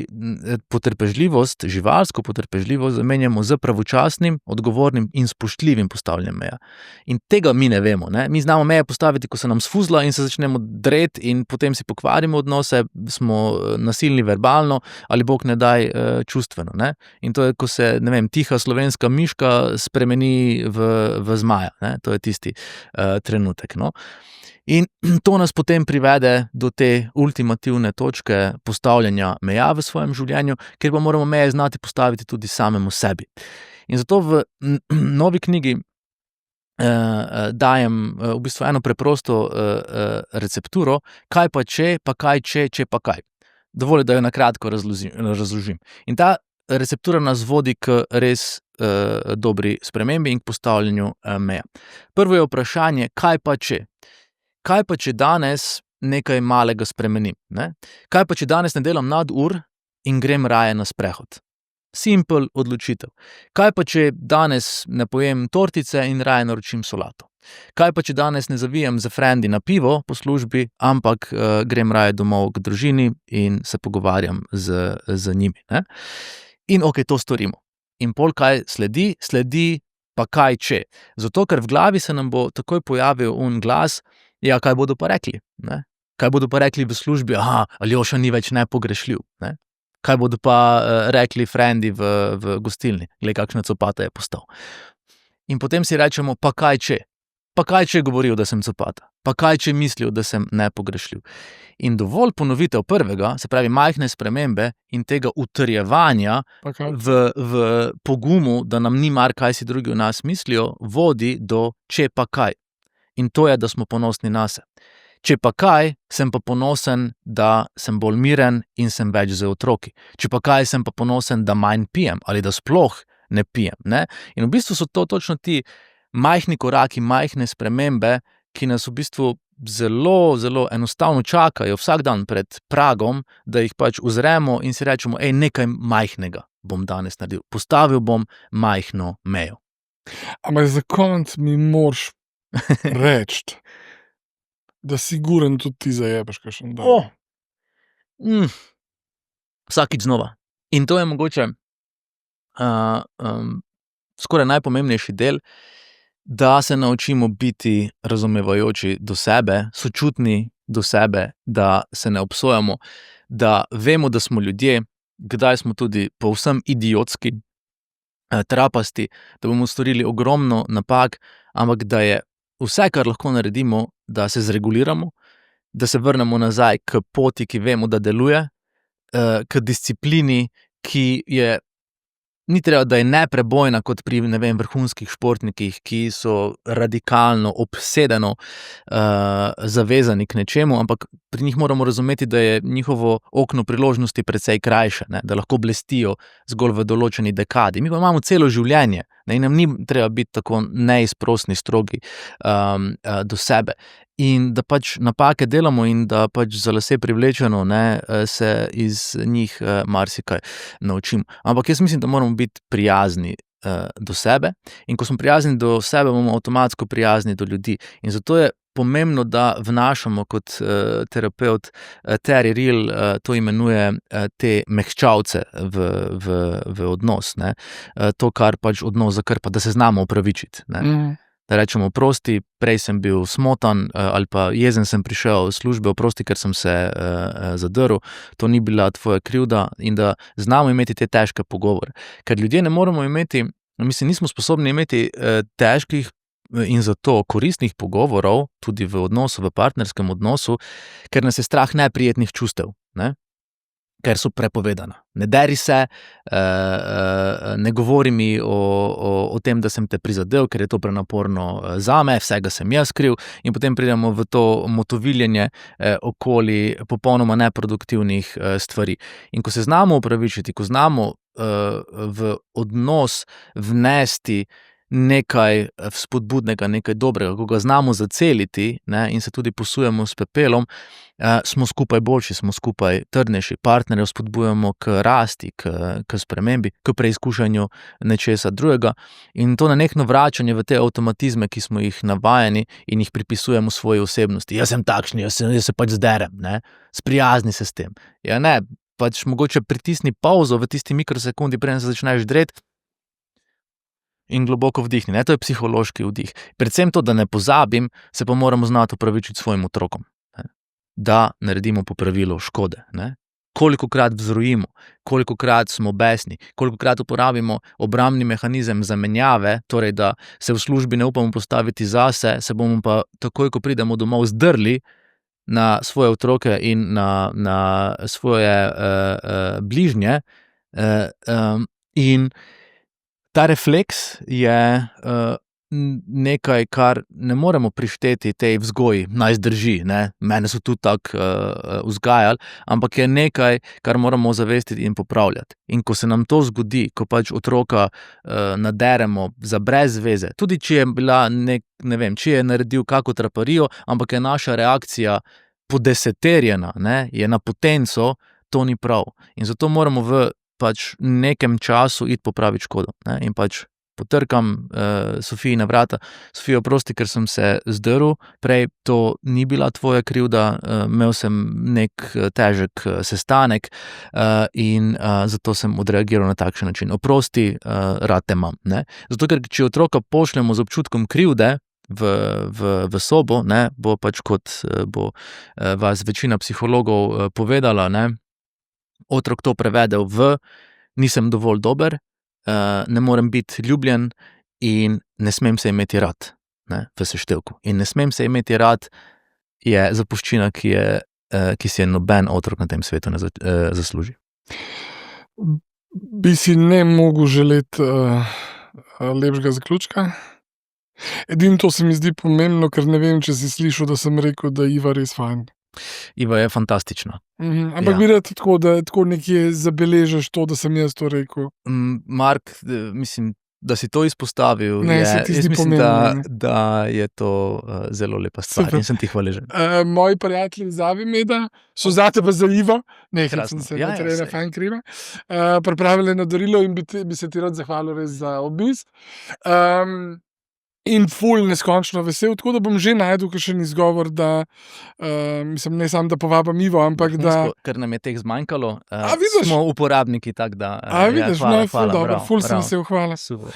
potrpežljivost, živalsko potrpežljivost zamenjamo z pravočasnim, odgovornim in spoštljivim postavljanjem meja. In tega mi ne vemo. Ne? Mi znamo meje postaviti, ko se nam sfuzla in se začnemo dreti in potem si pokvarimo odnose, smo nasilni verbalno ali bog ne daj čustveno. Ne? In to je, ko se, ne vem, tiha slovenska miška spremeni v zmaja. Ne? To je tisti trenutek. No? In to nas potem privede do te ultimativne točke postavljanja meja v svojem življenju, kjer pa moramo meje znati postaviti tudi samemu sebi. In zato v novi knjigi dajem v bistvu eno preprosto recepturo, kaj pa če, pa kaj če pa kaj. Dovolj, da jo na kratko razložim. In ta receptura nas vodi k res dobri spremembi in k postavljanju meja. Prvo je vprašanje, kaj pa če? Kaj pa, če danes nekaj malega spremenim? Ne? Kaj pa, če danes ne delam nadur in grem raje na sprehod? Simpel odločitev. Kaj pa, če danes ne pojem tortice in raje naročim solato? Kaj pa, če danes ne zavijem za frendi na pivo po službi, ampak grem raje domov k družini in se pogovarjam z njimi? Ne? In to storimo. In pol kaj sledi? Sledi pa kaj če. Zato, ker v glavi se nam bo takoj pojavil glas, ja, kaj bodo pa rekli? Ne? Kaj bodo pa rekli v službi? Aljoša ni več nepogrešljiv. Ne? Kaj bodo pa rekli frendi v gostilni? Glej, kakšna copata je postal. In potem si rečemo, pa kaj če? Pa kaj če govorijo, da sem copata? Pa kaj če mislijo, da sem nepogrešljiv? In dovolj ponovitev prvega, se pravi majhne spremembe in tega utrjevanja v pogumu, da nam ni mar, kaj si drugi o nas mislijo, vodi do če pa kaj. In to je, da smo ponosni nase. Če pa kaj, sem pa ponosen, da sem bolj miren in sem več z otroki. Če pa kaj, sem pa ponosen, da manj pijem ali da sploh ne pijem. Ne? In v bistvu so to točno ti majhni koraki, majhne spremembe, ki nas v bistvu zelo, zelo enostavno čakajo vsak dan pred pragom, da jih pač uzremo in si rečemo, nekaj majhnega bom danes naredil. Postavil bom majhno mejo. Ampak za konec mi moraš reči, da siguren tudi ti zajebeš kakšen dan. Vsakič znova. In to je mogoče skoraj najpomembnejši del, da se naučimo biti razumevajoči do sebe, sočutni do sebe, da se ne obsojamo, da vemo, da smo ljudje, kdaj smo tudi povsem idiotski, trapasti, da bomo storili ogromno napak, ampak da je vse, kar lahko naredimo, da se zreguliramo, da se vrnemo nazaj k poti, ki vemo, da deluje, k disciplini, ki je, ni treba, da je neprebojna kot pri, ne vem, vrhunskih športnikih, ki so radikalno, obsedeno zavezani k nečemu, ampak pri njih moramo razumeti, da je njihovo okno priložnosti precej krajše, ne? Da lahko blestijo zgolj v določeni dekadi. Mi pa imamo celo življenje, ne? In nam ni treba biti tako neizprosni, strogi do sebe. In da pač napake delamo in da pač za lase privlečeno, ne, se iz njih marsikaj naučimo. Ampak jaz mislim, da moramo biti prijazni do sebe in ko smo prijazni do sebe, bomo avtomatsko prijazni do ljudi. In zato je pomembno, da vnašamo kot terapevt. Terry Real to imenuje te mehčavce v odnos, ne. To, kar pač odnos zakrpa, da se znamo opravičiti, ne. Da rečemo: "Oprosti, prej sem bil smotan, ali pa jezen sem prišel iz službe, oprosti, ker sem se zadrl, to ni bila tvoja krivda." In da znamo imeti te težke pogovore. Ker ljudje ne moremo imeti, nismo sposobni imeti težkih in zato koristnih pogovorov, tudi v odnosu, v partnerskem odnosu, ker nas je strah neprijetnih čustev, ne. Ker so prepovedana. Ne deri se, ne govori mi o tem, da sem te prizadel, ker je to prenaporno zame, vsega sem jaz kriv, in potem pridemo v to motoviljenje okoli popolnoma neproduktivnih stvari. In ko se znamo opravičiti, ko znamo v odnos vnesti nekaj vzpodbudnega, nekaj dobrega, ko ga znamo zaceliti, ne, in se tudi posujemo s pepelom, smo skupaj boljši, smo skupaj trdnejši, partnerja spodbujamo k rasti, k spremembi, k preizkušanju nečesa drugega, in to nenehno vračanje v te avtomatizme, ki smo jih navajeni in jih pripisujemo svoji osebnosti. Jaz sem takšen, jaz se pač zderem, ne, sprijazni se s tem. Ja ne, pač mogoče pritisni pavzo v tisti mikrosekundi, preden se začneš dreti, in globoko vdihni, ne, to je psihološki vdih. Predvsem to, da ne pozabim, se pa moramo znati opravičiti svojim otrokom, ne. Da naredimo popravilo škode, ne. Kolikokrat vzrojimo, kolikokrat smo besni, kolikokrat uporabimo obrambni mehanizem zamenjave, torej da se v službi ne upamo postaviti zase, se bomo pa takoj, ko pridemo domov, zdrli na svoje otroke in na svoje bližnje, in ta refleks je nekaj, kar ne moremo prišteti tej vzgoji, naj zdrži, ne, mene so tudi tako vzgajali, ampak je nekaj, kar moramo ozavestiti in popravljati. In ko se nam to zgodi, ko pač otroka naderemo za brez veze, tudi če je bila ne vem, če je naredil kako traparijo, ampak je naša reakcija podeseterjena, ne, je na potenco, to ni prav. In zato moramo v pač nekem času iti popraviti škodo, ne, in pač potrkam Sofiji na vrata: "Sofija, oprosti, ker sem se zdrl, prej to ni bila tvoja krivda, imel sem neki težek sestanek in zato sem odreagiral na takšen način. Oprosti, rad te imam." Ne. Zato, ker če otroka pošljemo z občutkom krivde v sobo, ne, bo pač, kot bo vas večina psihologov povedala, ne, otrok to prevedel v: "Nisem dovolj dober, ne morem biti ljubljen in ne smem se imeti rad." Ne, v seštevku. In ne smem se imeti rad je zapuščina, ki si je noben otrok na tem svetu ne zasluži. Bi si ne mogel želeti lepšega zaključka. Edino to se mi zdi pomembno, ker ne vem, če si slišal, da sem rekel, da je Iva res fajn. Iva je fantastična. Ampak bi rad tako, da tako nekje zabeležiš to, da sem jaz to rekel. Mark, mislim, da si to izpostavil, Ne, se ti zdi jaz mislim, pomembno, ne. da je to zelo lepa stvar Super. in sem ti hvaležen. Moji prijatelji iz Avimeda so zate pa za Ivo, Krasno. sem se, Ja, materjala saj. fajn kriva, pripravili eno darilo in bi se ti rad zahvalil res za obisk. In ful neskončno vesel, tako da bom že našel kakšen izgovor, da mislim, ne samo, da povabim Ivo, ampak da... Ker nam je teh zmanjkalo, vidiš? smo uporabniki, tako da vidiš, hvala, ful dobro, bravo, ful sem bravo. vesel, hvala. Super.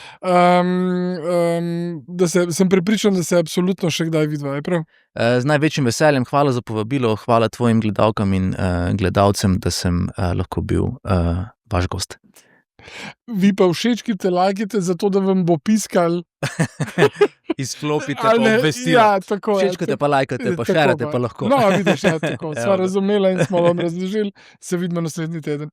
Sem prepričan, da se absolutno še kdaj vidva, je prav? Z največjim veseljem, hvala za povabilo, hvala tvojim gledalkam in gledalcem, da sem lahko bil vaš gost. Vi pa všečkite, lajkite, zato da vam bo piskal. Izklopite Ali pa ne? obvestila. Ja, tako je. Všečkate pa lajkate pa Tako šerate pa lahko. No, vidiš, ja, tako. Sva Evo ga. razumela in smo vam razložili. Se vidimo naslednji teden.